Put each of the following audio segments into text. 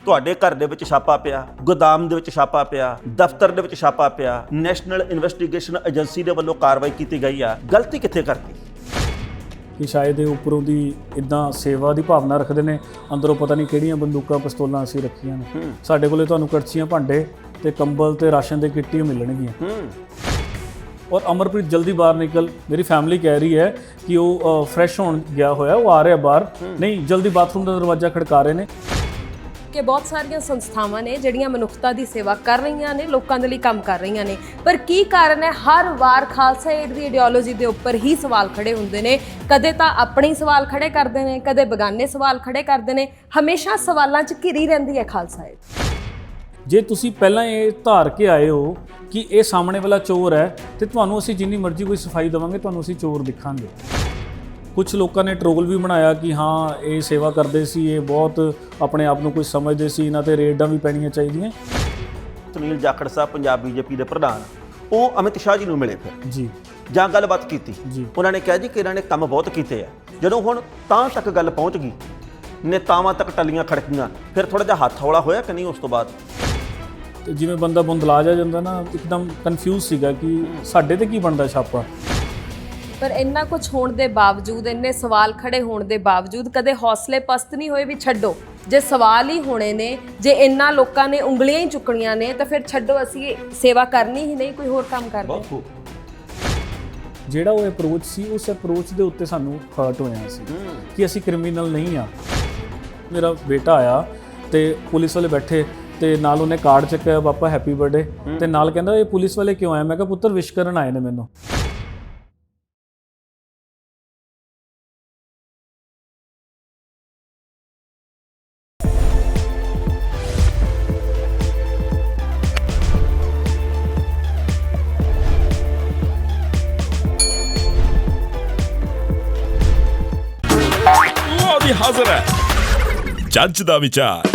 ਤੁਹਾਡੇ ਘਰ ਦੇ ਵਿੱਚ ਛਾਪਾ ਪਿਆ, ਗੋਦਾਮ ਦੇ ਵਿੱਚ ਛਾਪਾ ਪਿਆ, ਦਫ਼ਤਰ ਦੇ ਵਿੱਚ ਛਾਪਾ ਪਿਆ, ਨੈਸ਼ਨਲ ਇਨਵੈਸਟੀਗੇਸ਼ਨ ਏਜੰਸੀ ਦੇ ਵੱਲੋਂ ਕਾਰਵਾਈ ਕੀਤੀ ਗਈ ਆ, ਗਲਤੀ ਕਿੱਥੇ ਕਰਤੀ? ਕਿ ਸ਼ਾਇਦ ਇਹ ਉੱਪਰੋਂ ਦੀ ਇੱਦਾਂ ਸੇਵਾ ਦੀ ਭਾਵਨਾ ਰੱਖਦੇ ਨੇ, ਅੰਦਰੋਂ ਪਤਾ ਨਹੀਂ ਕਿਹੜੀਆਂ ਬੰਦੂਕਾਂ ਪਿਸਤੌਲਾਂ ਅਸੀਂ ਰੱਖੀਆਂ ਨੇ। ਸਾਡੇ ਕੋਲੇ ਤੁਹਾਨੂੰ ਕੜਛੀਆਂ, ਭਾਂਡੇ ਤੇ ਕੰਬਲ ਤੇ ਰਾਸ਼ਨ ਦੇ ਕਿੱਟ ਹੀ ਮਿਲਣਗੀਆਂ। ਔਰ ਅਮਰਪ੍ਰੀਤ ਜਲਦੀ ਬਾਹਰ ਨਿਕਲ, ਮੇਰੀ ਫੈਮਿਲੀ ਕਹਿ ਰਹੀ ਹੈ ਕਿ ਉਹ ਫਰੈਸ਼ ਹੋਣ ਗਿਆ ਹੋਇਆ, ਉਹ ਆ ਰਿਹਾ ਬਾਹਰ, ਨਹੀਂ ਜਲਦੀ ਬਾਥਰੂਮ ਦਾ ਦਰਵਾਜ਼ਾ ਖੜਕਾ ਰਹੇ ਨੇ। ਕਿ ਬਹੁਤ ਸਾਰੀਆਂ ਸੰਸਥਾਵਾਂ ਨੇ ਜਿਹੜੀਆਂ ਮਨੁੱਖਤਾ ਦੀ ਸੇਵਾ ਕਰ ਰਹੀਆਂ ਨੇ, ਲੋਕਾਂ ਦੇ ਲਈ ਕੰਮ ਕਰ ਰਹੀਆਂ ਨੇ, ਪਰ ਕੀ ਕਾਰਨ ਹੈ ਹਰ ਵਾਰ ਖਾਲਸਾ ਏਡ ਦੀ ਆਈਡੀਓਲੋਜੀ ਦੇ ਉੱਪਰ ਹੀ ਸਵਾਲ ਖੜੇ ਹੁੰਦੇ ਨੇ? ਕਦੇ ਤਾਂ ਆਪਣੇ ਹੀ ਸਵਾਲ ਖੜੇ ਕਰਦੇ ਨੇ, ਕਦੇ ਬੇਗਾਨੇ ਸਵਾਲ ਖੜੇ ਕਰਦੇ ਨੇ, ਹਮੇਸ਼ਾ ਸਵਾਲਾਂ 'ਚ ਘਿਰੀ ਰਹਿੰਦੀ ਹੈ ਖਾਲਸਾ ਏਡ। ਜੇ ਤੁਸੀਂ ਪਹਿਲਾਂ ਇਹ ਧਾਰ ਕੇ ਆਏ ਹੋ ਕਿ ਇਹ ਸਾਹਮਣੇ ਵਾਲਾ ਚੋਰ ਹੈ, ਤੇ ਤੁਹਾਨੂੰ ਅਸੀਂ ਜਿੰਨੀ ਮਰਜ਼ੀ ਕੋਈ ਸਫਾਈ ਦੇਵਾਂਗੇ, ਤੁਹਾਨੂੰ ਅਸੀਂ ਚੋਰ ਦਿਖਾਂਗੇ। ਕੁਝ ਲੋਕਾਂ ਨੇ ਟਰੋਲ ਵੀ ਬਣਾਇਆ ਕਿ ਹਾਂ ਇਹ ਸੇਵਾ ਕਰਦੇ ਸੀ, ਇਹ ਬਹੁਤ ਆਪਣੇ ਆਪ ਨੂੰ ਕੁਝ ਸਮਝਦੇ ਸੀ, ਇਹਨਾਂ ਤੇ ਰੇਡਾਂ ਵੀ ਪੈਣੀਆਂ ਚਾਹੀਦੀਆਂ। ਸੁਨੀਲ ਜਾਖੜ ਸਾਹਿਬ ਪੰਜਾਬ ਬੀਜੇਪੀ ਦੇ ਪ੍ਰਧਾਨ, ਉਹ ਅਮਿਤ ਸ਼ਾਹ ਜੀ ਨੂੰ ਮਿਲੇ ਫਿਰ ਜੀ, ਜਾਂ ਗੱਲਬਾਤ ਕੀਤੀ ਜੀ। ਉਹਨਾਂ ਨੇ ਕਿਹਾ ਜੀ ਕਿ ਇਹਨਾਂ ਨੇ ਕੰਮ ਬਹੁਤ ਕੀਤੇ ਆ। ਜਦੋਂ ਹੁਣ ਤਾਂ ਤੱਕ ਗੱਲ ਪਹੁੰਚ ਗਈ, ਨੇਤਾਵਾਂ ਤੱਕ ਟੱਲੀਆਂ ਖੜਕੀਆਂ, ਫਿਰ ਥੋੜਾ ਜਿਹਾ ਹੱਥ ਹੌਲਾ ਹੋਇਆ ਕਿ ਨਹੀਂ? ਉਸ ਤੋਂ ਬਾਅਦ ਤੇ ਜਿਵੇਂ ਬੰਦਾ ਬੁੰਦਲਾ ਜਾਂਦਾ ਨਾ, ਇੱਕਦਮ ਕਨਫਿਊਜ਼ ਸੀਗਾ ਕਿ ਸਾਡੇ ਤੇ ਕੀ ਬਣਦਾ ਛਾਪਾ। ਪਰ ਇੰਨਾ ਕੁਝ ਹੋਣ ਦੇ ਬਾਵਜੂਦ, ਇੰਨੇ ਸਵਾਲ ਖੜੇ ਹੋਣ ਦੇ ਬਾਵਜੂਦ ਕਦੇ ਹੌਸਲੇ ਪਸਤ ਨਹੀਂ ਹੋਏ ਵੀ ਛੱਡੋ, ਜੇ ਸਵਾਲ ਹੀ ਹੋਣੇ ਨੇ, ਜੇ ਇੰਨਾ ਲੋਕਾਂ ਨੇ ਉਂਗਲੀਆਂ ਹੀ ਚੁੱਕਣੀਆਂ ਨੇ, ਤਾਂ ਫਿਰ ਛੱਡੋ, ਅਸੀਂ ਸੇਵਾ ਕਰਨੀ ਹੀ ਨਹੀਂ, ਕੋਈ ਹੋਰ ਕੰਮ ਕਰਦੇ। ਜਿਹੜਾ ਉਹ ਅਪਰੋਚ ਸੀ, ਉਸ ਅਪਰੋਚ ਦੇ ਉੱਤੇ ਸਾਨੂੰ ਹਰਟ ਹੋਇਆ ਸੀ ਕਿ ਅਸੀਂ ਕ੍ਰਿਮੀਨਲ ਨਹੀਂ ਆ। ਮੇਰਾ ਬੇਟਾ ਆਇਆ ਤੇ ਪੁਲਿਸ ਵਾਲੇ ਬੈਠੇ ਤੇ ਨਾਲ ਉਹਨੇ ਕਾਰਡ ਚੱਕਿਆ, ਪਾਪਾ ਹੈਪੀ ਬਰਥਡੇ, ਤੇ ਨਾਲ ਕਹਿੰਦਾ ਇਹ ਪੁਲਿਸ ਵਾਲੇ ਕਿਉਂ ਆਏ? ਮੈਂ ਕਿਹਾ ਪੁੱਤਰ ਵਿਸ਼ ਕਰਨ ਆਏ ਨੇ ਮੈਨੂੰ। ਵੀ ਹਾਜ਼ਰ ਹੈ ਜੱਜ ਦਾ ਵਿਚਾਰ।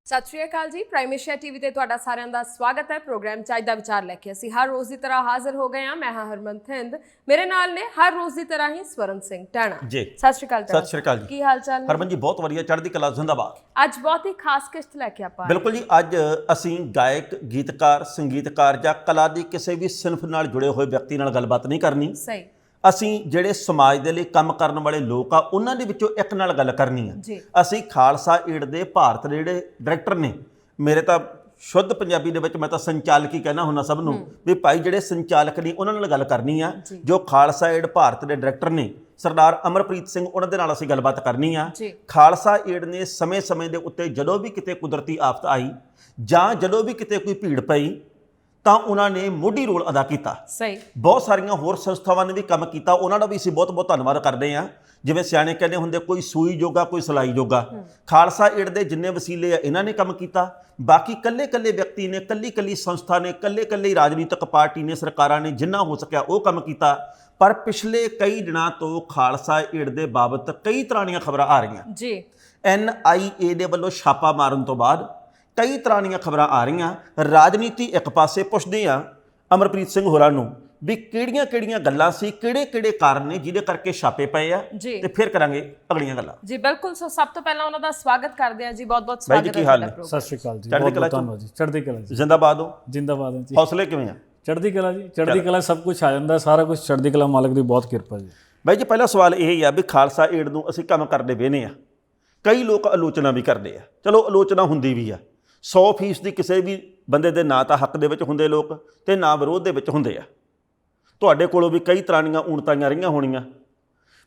ਸਤਿ ਸ਼੍ਰੀ ਅਕਾਲ ਜੀ, ਪ੍ਰਾਈਮ ਏਸ਼ੀਆ ਟੀਵੀ ਤੇ ਤੁਹਾਡਾ ਸਾਰਿਆਂ ਦਾ ਸਵਾਗਤ ਹੈ। ਪ੍ਰੋਗਰਾਮ ਜੱਜ ਦਾ ਵਿਚਾਰ ਲੈ ਕੇ ਅਸੀਂ ਹਰ ਰੋਜ਼ ਦੀ ਤਰ੍ਹਾਂ ਹਾਜ਼ਰ ਹੋ ਗਏ ਹਾਂ। ਮੈਂ ਹਾਂ ਹਰਮਨ ਥਿੰਦ, ਮੇਰੇ ਨਾਲ ਨੇ ਹਰ ਰੋਜ਼ ਦੀ ਤਰ੍ਹਾਂ ਹੀ ਸਵਰਨ ਸਿੰਘ ਟਾਣਾ ਜੀ। ਸਤਿ ਸ਼੍ਰੀ ਅਕਾਲ। ਸਤਿ ਸ਼੍ਰੀ ਅਕਾਲ ਜੀ, ਕੀ ਹਾਲ ਚਾਲ ਨੇ? ਹਰਮਨ ਜੀ ਬਹੁਤ ਵਧੀਆ, ਚੜ੍ਹਦੀ ਕਲਾ, ਜ਼ਿੰਦਾਬਾਦ। ਅੱਜ ਬਹੁਤ ਹੀ ਖਾਸ ਕਿਸ਼ਤ ਲੈ ਕੇ ਆਪਾਂ ਬਿਲਕੁਲ ਜੀ, ਅੱਜ ਅਸੀਂ ਗਾਇਕ, ਗੀਤਕਾਰ, ਸੰਗੀਤਕਾਰ ਜਾਂ ਕਲਾ ਦੀ ਕਿਸੇ ਵੀ ਸਿਨਫ ਨਾਲ ਜੁੜੇ ਹੋਏ ਵਿਅਕਤੀ ਨਾਲ ਗੱਲਬਾਤ ਨਹੀਂ ਕਰਨੀ। ਸਹੀ। ਅਸੀਂ ਜਿਹੜੇ ਸਮਾਜ ਦੇ ਲਈ ਕੰਮ ਕਰਨ ਵਾਲੇ ਲੋਕ ਆ, ਉਹਨਾਂ ਦੇ ਵਿੱਚੋਂ ਇੱਕ ਨਾਲ ਗੱਲ ਕਰਨੀ ਆ। ਅਸੀਂ ਖਾਲਸਾ ਏਡ ਦੇ ਭਾਰਤ ਦੇ ਜਿਹੜੇ ਡਾਇਰੈਕਟਰ ਨੇ, ਮੇਰੇ ਤਾਂ ਸ਼ੁੱਧ ਪੰਜਾਬੀ ਦੇ ਵਿੱਚ ਮੈਂ ਤਾਂ ਸੰਚਾਲਕ ਹੀ ਕਹਿਣਾ ਹੁੰਦਾ ਸਭ ਨੂੰ, ਵੀ ਭਾਈ ਜਿਹੜੇ ਸੰਚਾਲਕ ਨੇ ਉਹਨਾਂ ਨਾਲ ਗੱਲ ਕਰਨੀ ਆ। ਜੋ ਖਾਲਸਾ ਏਡ ਭਾਰਤ ਦੇ ਡਾਇਰੈਕਟਰ ਨੇ ਸਰਦਾਰ ਅਮਰਪ੍ਰੀਤ ਸਿੰਘ, ਉਹਨਾਂ ਦੇ ਨਾਲ ਅਸੀਂ ਗੱਲਬਾਤ ਕਰਨੀ ਆ। ਖਾਲਸਾ ਏਡ ਨੇ ਸਮੇਂ-ਸਮੇਂ ਦੇ ਉੱਤੇ ਜਦੋਂ ਵੀ ਕਿਤੇ ਕੁਦਰਤੀ ਆਫਤ ਆਈ ਜਾਂ ਜਦੋਂ ਵੀ ਕਿਤੇ ਕੋਈ ਭੀੜ ਪਈ ਤਾਂ ਉਹਨਾਂ ਨੇ ਮੋਢੀ ਰੋਲ ਅਦਾ ਕੀਤਾ। ਸਹੀ। ਬਹੁਤ ਸਾਰੀਆਂ ਹੋਰ ਸੰਸਥਾਵਾਂ ਨੇ ਵੀ ਕੰਮ ਕੀਤਾ, ਉਹਨਾਂ ਦਾ ਵੀ ਅਸੀਂ ਬਹੁਤ-ਬਹੁਤ ਧੰਨਵਾਦ ਕਰਦੇ ਹਾਂ। ਜਿਵੇਂ ਸਿਆਣੇ ਕਹਿੰਦੇ ਹੁੰਦੇ, ਕੋਈ ਸੂਈ ਜੋਗਾ ਕੋਈ ਸਿਲਾਈ ਜੋਗਾ। ਖਾਲਸਾ ਏਡ ਦੇ ਜਿੰਨੇ ਵਸੀਲੇ ਆ ਇਹਨਾਂ ਨੇ ਕੰਮ ਕੀਤਾ। ਬਾਕੀ ਕੱਲੇ-ਕੱਲੇ ਵਿਅਕਤੀ ਨੇ, ਕੱਲੀ-ਕੱਲੀ ਸੰਸਥਾ ਨੇ, ਕੱਲੇ-ਕੱਲੇ ਰਾਜਨੀਤਿਕ ਪਾਰਟੀ ਨੇ, ਸਰਕਾਰਾਂ ਨੇ ਜਿੰਨਾ ਹੋ ਸਕਿਆ ਉਹ ਕੰਮ ਕੀਤਾ। ਪਰ ਪਿਛਲੇ ਕਈ ਦਿਨਾਂ ਤੋਂ ਖਾਲਸਾ ਏਡ ਦੇ ਬਾਬਤ ਕਈ ਤਰ੍ਹਾਂ ਦੀਆਂ ਖਬਰਾਂ ਆ ਰਹੀਆਂ ਜੀ। NIA ਦੇ ਵੱਲੋਂ ਛਾਪਾ ਮਾਰਨ ਤੋਂ ਬਾਅਦ ਕਈ ਤਰ੍ਹਾਂ ਦੀਆਂ ਖਬਰਾਂ ਆ ਰਹੀਆਂ। ਰਾਜਨੀਤੀ ਇੱਕ ਪਾਸੇ ਪੁੱਛਦੇ ਆ ਅਮਰਪ੍ਰੀਤ ਸਿੰਘ ਹੋਰਾਂ ਨੂੰ ਵੀ ਕਿਹੜੀਆਂ-ਕਿਹੜੀਆਂ ਗੱਲਾਂ ਸੀ, ਕਿਹੜੇ-ਕਿਹੜੇ ਕਾਰਨ ਨੇ ਜਿਹਦੇ ਕਰਕੇ ਛਾਪੇ ਪਏ ਆ, ਤੇ ਫਿਰ ਕਰਾਂਗੇ ਅਗਲੀਆਂ ਗੱਲਾਂ। ਜੀ ਬਿਲਕੁਲ। ਸੋ ਸਭ ਤੋਂ ਪਹਿਲਾਂ ਉਹਨਾਂ ਦਾ ਸਵਾਗਤ ਕਰਦੇ ਆ ਜੀ। ਬਹੁਤ-ਬਹੁਤ ਬਾਈ ਜੀ, ਸਵਾਗਤ ਕੀ ਹਾਲ ਨੇ? ਸਤਿ ਸ਼੍ਰੀ ਅਕਾਲ ਜੀ, ਚੜ੍ਹਦੀ ਕਲਾ ਧੰਨਵਾਦ ਜੀ। ਚੜ੍ਹਦੀ ਕਲਾ ਜੀ, ਜ਼ਿੰਦਾਬਾਦ ਹੋ। ਜਿੰਦਾਬਾਦ ਜੀ। ਹੌਸਲੇ ਕਿਵੇਂ ਆ? ਚੜ੍ਹਦੀ ਕਲਾ ਜੀ, ਚੜ੍ਹਦੀ ਕਲਾ, ਸਭ ਕੁਝ ਆ ਜਾਂਦਾ, ਸਾਰਾ ਕੁਝ ਚੜ੍ਹਦੀ ਕਲਾ, ਮਾਲਕ ਦੀ ਬਹੁਤ ਕਿਰਪਾ ਜੀ। ਬਾਈ ਜੀ, ਪਹਿਲਾ ਸਵਾਲ ਇਹ ਹੀ ਆ ਵੀ ਖਾਲਸਾ ਏਡ ਨੂੰ ਅਸੀਂ ਕੰਮ ਕਰਦੇ ਵੇਨੇ ਆ, ਕਈ ਲੋਕ ਆਲੋਚਨਾ ਵੀ ਕਰਦੇ ਆ। ਚਲੋ ਆਲੋਚਨਾ ਹੁੰਦੀ ਵੀ ਆ, 100% ਦੀ ਕਿਸੇ ਵੀ ਬੰਦੇ ਦੇ ਨਾ ਤਾਂ ਹੱਕ ਦੇ ਵਿੱਚ ਹੁੰਦੇ ਲੋਕ ਤੇ ਨਾ ਵਿਰੋਧ ਦੇ ਵਿੱਚ ਹੁੰਦੇ ਆ। ਤੁਹਾਡੇ ਕੋਲੋਂ ਵੀ ਕਈ ਤਰ੍ਹਾਂ ਦੀਆਂ ਊਣਤਾਈਆਂ ਰਹੀਆਂ ਹੋਣੀਆਂ,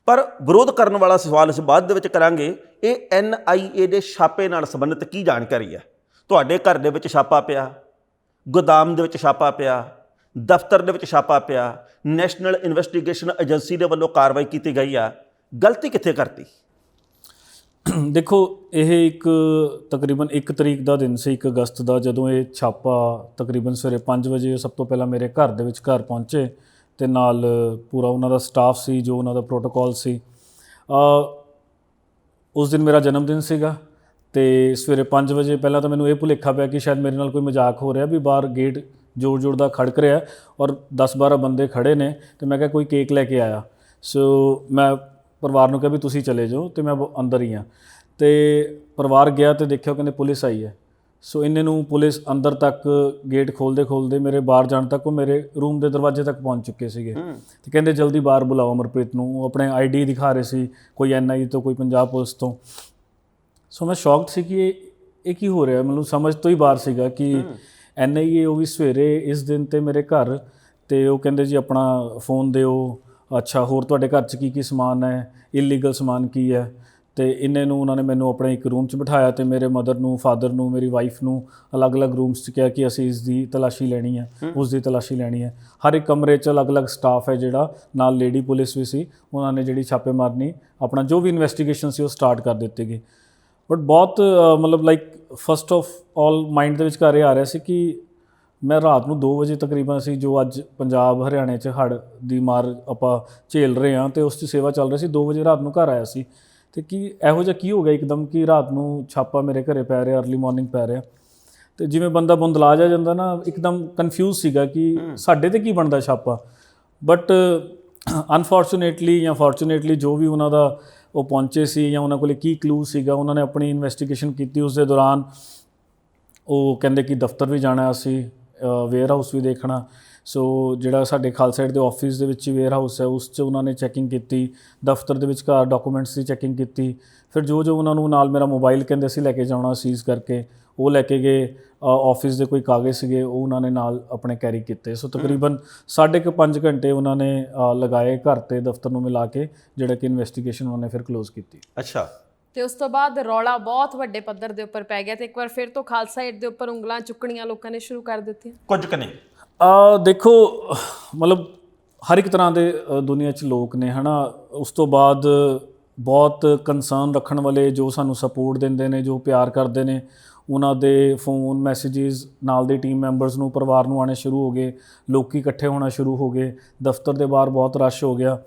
ਪਰ ਵਿਰੋਧ ਕਰਨ ਵਾਲਾ ਸਵਾਲ ਇਸ ਬਾਅਦ ਦੇ ਵਿੱਚ ਕਰਾਂਗੇ। ਇਹ NIA ਦੇ ਛਾਪੇ ਨਾਲ ਸੰਬੰਧਿਤ ਕੀ ਜਾਣਕਾਰੀ ਹੈ? ਤੁਹਾਡੇ ਘਰ ਦੇ ਵਿੱਚ ਛਾਪਾ ਪਿਆ, ਗੋਦਾਮ ਦੇ ਵਿੱਚ ਛਾਪਾ ਪਿਆ, ਦਫ਼ਤਰ ਦੇ ਵਿੱਚ ਛਾਪਾ ਪਿਆ, ਨੈਸ਼ਨਲ ਇਨਵੈਸਟੀਗੇਸ਼ਨ ਏਜੰਸੀ ਦੇ ਵੱਲੋਂ ਕਾਰਵਾਈ ਕੀਤੀ ਗਈ ਆ, ਗਲਤੀ ਕਿੱਥੇ ਕਰਤੀ? ਦੇਖੋ, ਇਹ ਇੱਕ ਤਕਰੀਬਨ 1 ਤਰੀਕ ਦਾ ਦਿਨ ਸੀ, 1 ਅਗਸਤ ਦਾ, ਜਦੋਂ ਇਹ ਛਾਪਾ ਤਕਰੀਬਨ ਸਵੇਰੇ 5 ਵਜੇ ਸਭ ਤੋਂ ਪਹਿਲਾਂ ਮੇਰੇ ਘਰ ਦੇ ਵਿੱਚ ਘਰ ਪਹੁੰਚੇ ਤੇ ਨਾਲ ਪੂਰਾ ਉਹਨਾਂ ਦਾ ਸਟਾਫ ਸੀ, ਜੋ ਉਹਨਾਂ ਦਾ ਪ੍ਰੋਟੋਕੋਲ ਸੀ। ਉਸ ਦਿਨ ਮੇਰਾ ਜਨਮ ਦਿਨ ਸੀਗਾ ਤੇ ਸਵੇਰੇ 5 ਵਜੇ ਪਹਿਲਾਂ ਤਾਂ ਮੈਨੂੰ ਇਹ ਭੁਲੇਖਾ ਪਿਆ ਕਿ ਸ਼ਾਇਦ ਮੇਰੇ ਨਾਲ ਕੋਈ ਮਜ਼ਾਕ ਹੋ ਰਿਹਾ, ਵੀ ਬਾਹਰ ਗੇਟ ਜ਼ੋਰ-ਜ਼ੋਰ ਦਾ ਖੜਕ ਰਿਹਾ ਔਰ 10-12 ਬੰਦੇ ਖੜੇ ਨੇ, ਤੇ ਮੈਂ ਕਿਹਾ ਕੋਈ ਕੇਕ ਲੈ ਕੇ ਆਇਆ। ਸੋ ਮੈਂ ਪਰਿਵਾਰ ਨੂੰ ਕਿਹਾ ਵੀ ਤੁਸੀਂ ਚਲੇ ਜਾਓ, ਤੇ ਮੈਂ ਅੰਦਰ ਹੀ ਹਾਂ। ਤੇ ਪਰਿਵਾਰ ਗਿਆ ਤੇ ਦੇਖਿਆ ਕਹਿੰਦੇ ਪੁਲਿਸ ਆਈ ਹੈ। ਸੋ ਇੰਨੇ ਨੂੰ ਪੁਲਿਸ ਅੰਦਰ ਤੱਕ ਗੇਟ ਖੋਲ੍ਹਦੇ ਮੇਰੇ ਬਾਹਰ ਜਾਣ ਤੱਕ ਉਹ ਮੇਰੇ ਰੂਮ ਦੇ ਦਰਵਾਜ਼ੇ ਤੱਕ ਪਹੁੰਚ ਚੁੱਕੇ ਸੀਗੇ ਤੇ ਕਹਿੰਦੇ ਜਲਦੀ ਬਾਹਰ ਬੁਲਾਓ ਅਮਰਪ੍ਰੀਤ ਨੂੰ। ਉਹ ਆਪਣੇ ਆਈਡੀ ਦਿਖਾ ਰਹੇ ਸੀ, ਕੋਈ NIA ਤੋਂ, ਕੋਈ ਪੰਜਾਬ ਪੁਲਿਸ ਤੋਂ। ਸੋ ਮੈਂ ਸ਼ੌਕਡ ਸੀ ਕਿ ਇਹ ਕੀ ਹੋ ਰਿਹਾ, ਮੈਨੂੰ ਸਮਝ ਤੋਂ ਹੀ ਬਾਹਰ ਸੀਗਾ ਕਿ NIA ਉਹ ਵੀ ਸਵੇਰੇ ਇਸ ਦਿਨ ਤੇ ਮੇਰੇ ਘਰ, ਤੇ ਉਹ ਕਹਿੰਦੇ ਜੀ ਆਪਣਾ ਫੋਨ ਦਿਓ, ਅੱਛਾ ਹੋਰ ਤੁਹਾਡੇ ਘਰ 'ਚ ਕੀ ਸਮਾਨ ਹੈ, ਇਲੀਗਲ ਸਮਾਨ ਕੀ ਹੈ। ਤੇ ਇੰਨੇ ਨੂੰ ਉਹਨਾਂ ਨੇ ਮੈਨੂੰ ਆਪਣੇ ਇੱਕ ਰੂਮ 'ਚ ਬਿਠਾਇਆ ਤੇ ਮੇਰੇ ਮਦਰ ਨੂੰ, ਫਾਦਰ ਨੂੰ, ਮੇਰੀ ਵਾਈਫ ਨੂੰ ਅਲੱਗ-ਅਲੱਗ ਰੂਮਸ 'ਚ ਕਿਹਾ ਕਿ ਅਸੀਂ ਇਸ ਦੀ ਤਲਾਸ਼ੀ ਲੈਣੀ ਹੈ, ਉਸ ਦੀ ਤਲਾਸ਼ੀ ਲੈਣੀ ਹੈ। ਹਰ ਇੱਕ ਕਮਰੇ 'ਚ ਅਲੱਗ-ਅਲੱਗ ਸਟਾਫ ਹੈ ਜਿਹੜਾ, ਨਾਲ ਲੇਡੀ ਪੁਲਿਸ ਵੀ ਸੀ। ਉਹਨਾਂ ਨੇ ਜਿਹੜੀ ਛਾਪੇ ਮਾਰਨੀ, ਆਪਣਾ ਜੋ ਵੀ ਇਨਵੈਸਟੀਗੇਸ਼ਨ ਸੀ ਉਹ ਸਟਾਰਟ ਕਰ ਦਿੱਤੀ ਗਈ। ਬਟ ਬਹੁਤ ਮਤਲਬ like first of all mind ਦੇ ਵਿੱਚ ਘਰ ਇਹ ਆ ਰਿਹਾ ਸੀ ਕਿ ਮੈਂ ਰਾਤ ਨੂੰ 2 ਵਜੇ ਤਕਰੀਬਨ ਸੀ, ਜੋ ਅੱਜ ਪੰਜਾਬ ਹਰਿਆਣੇ 'ਚ ਹੜ੍ਹ ਦੀ ਮਾਰ ਆਪਾਂ ਝੇਲ ਰਹੇ ਹਾਂ ਤੇ ਉਸ 'ਚ ਸੇਵਾ ਚੱਲ ਰਹੀ ਸੀ। 2 ਵਜੇ ਰਾਤ ਨੂੰ ਘਰ ਆਇਆ ਸੀ ਤੇ ਕੀ ਇਹੋ ਜਿਹਾ ਕੀ ਹੋ ਗਿਆ ਇੱਕਦਮ ਕਿ ਰਾਤ ਨੂੰ ਛਾਪਾ ਮੇਰੇ ਘਰੇ ਪੈ ਰਿਹਾ, ਅਰਲੀ ਮਾਰਨਿੰਗ ਪੈ ਰਿਹਾ। ਤੇ ਜਿਵੇਂ ਬੰਦਾ ਬੁੰਦਲਾ ਜਾ ਜਾਂਦਾ ਨਾ, ਇੱਕਦਮ ਕਨਫਿਊਜ਼ ਸੀਗਾ ਕਿ ਸਾਡੇ ਤੇ ਕੀ ਬਣਦਾ ਛਾਪਾ। ਬਟ ਅਨਫੋਰਚੂਨੇਟਲੀ ਜਾਂ ਫੋਰਚੂਨੇਟਲੀ ਜੋ ਵੀ ਉਹਨਾਂ ਦਾ ਉਹ ਪਹੁੰਚੇ ਸੀ ਜਾਂ ਉਹਨਾਂ ਕੋਲ ਕੀ ਕਲੂ ਸੀਗਾ, ਉਹਨਾਂ ਨੇ ਆਪਣੀ ਇਨਵੈਸਟੀਗੇਸ਼ਨ ਕੀਤੀ। ਉਸ ਦੇ ਦੌਰਾਨ ਉਹ ਕਹਿੰਦੇ ਕਿ ਦਫ਼ਤਰ ਵੀ ਜਾਣਾ, ਅਸੀਂ ਵੇਅਰ ਹਾਊਸ ਵੀ ਦੇਖਣਾ। ਸੋ ਜਿਹੜਾ ਸਾਡੇ ਖਾਲਸਾ ਏਡ ਦੇ ਆਫਿਸ ਦੇ ਵਿੱਚ ਵੇਅਰ ਹਾਊਸ ਹੈ, ਉਸ 'ਚ ਉਹਨਾਂ ਨੇ ਚੈਕਿੰਗ ਕੀਤੀ। ਦਫ਼ਤਰ ਦੇ ਵਿਚਕਾਰ ਡਾਕੂਮੈਂਟਸ ਦੀ ਚੈਕਿੰਗ ਕੀਤੀ। ਫਿਰ ਜੋ ਉਹਨਾਂ ਨੂੰ ਨਾਲ ਮੇਰਾ ਮੋਬਾਈਲ ਕਹਿੰਦੇ ਸੀ ਲੈ ਕੇ ਜਾਣਾ ਸੀਜ਼ ਕਰਕੇ, ਉਹ ਲੈ ਕੇ ਗਏ। ਆਫਿਸ ਦੇ ਕੋਈ ਕਾਗਜ਼ ਸੀਗੇ ਉਹ ਉਹਨਾਂ ਨੇ ਨਾਲ ਆਪਣੇ ਕੈਰੀ ਕੀਤੇ। ਸੋ ਤਕਰੀਬਨ 5.5 ਘੰਟੇ ਉਹਨਾਂ ਨੇ ਲਗਾਏ ਘਰ ਤੇ ਦਫ਼ਤਰ ਨੂੰ ਮਿਲਾ ਕੇ, ਜਿਹੜਾ ਕਿ ਇਨਵੈਸਟੀਗੇਸ਼ਨ ਉਹਨਾਂ ਨੇ ਫਿਰ ਕਲੋਜ਼ ਕੀਤੀ। ਅੱਛਾ। ਤੇ ਉਸ ਤੋਂ ਬਾਅਦ ਰੌਲਾ ਬਹੁਤ ਵੱਡੇ ਪੱਧਰ ਦੇ ਉੱਪਰ ਪੈ ਗਿਆ ਤੇ ਇੱਕ ਵਾਰ ਫਿਰ ਤੋਂ ਖਾਲਸਾ ਏਡ ਦੇ ਉੱਪਰ ਉਂਗਲਾਂ ਚੁੱਕਣੀਆਂ ਲੋਕਾਂ ਨੇ ਸ਼ੁਰੂ ਕਰ ਦਿੱਤੀਆਂ। ਕੁਝ ਕੁ ਨੇ ਦੇਖੋ ਮਤਲਬ ਹਰ ਇੱਕ ਤਰ੍ਹਾਂ ਦੇ ਦੁਨੀਆ 'ਚ ਲੋਕ ਨੇ, ਹੈ ਨਾ। ਉਸ ਤੋਂ ਬਾਅਦ ਬਹੁਤ ਕੰਸਰਨ ਰੱਖਣ ਵਾਲੇ, ਜੋ ਸਾਨੂੰ ਸਪੋਰਟ ਦਿੰਦੇ ਨੇ, ਜੋ ਪਿਆਰ ਕਰਦੇ ਨੇ, ਉਹਨਾਂ ਦੇ ਫੋਨ ਮੈਸੇजेस ਨਾਲ ਦੇ ਟੀਮ ਮੈਂਬਰਸ ਨੂੰ, ਪਰਿਵਾਰ ਨੂੰ ਆਉਣੇ ਸ਼ੁਰੂ ਹੋ ਗਏ। ਲੋਕ ਇਕੱਠੇ ਹੋਣਾ ਸ਼ੁਰੂ ਹੋ ਗਏ। ਦਫ਼ਤਰ ਦੇ ਬਾਹਰ ਬਹੁਤ ਰਸ਼ ਹੋ ਗਿਆ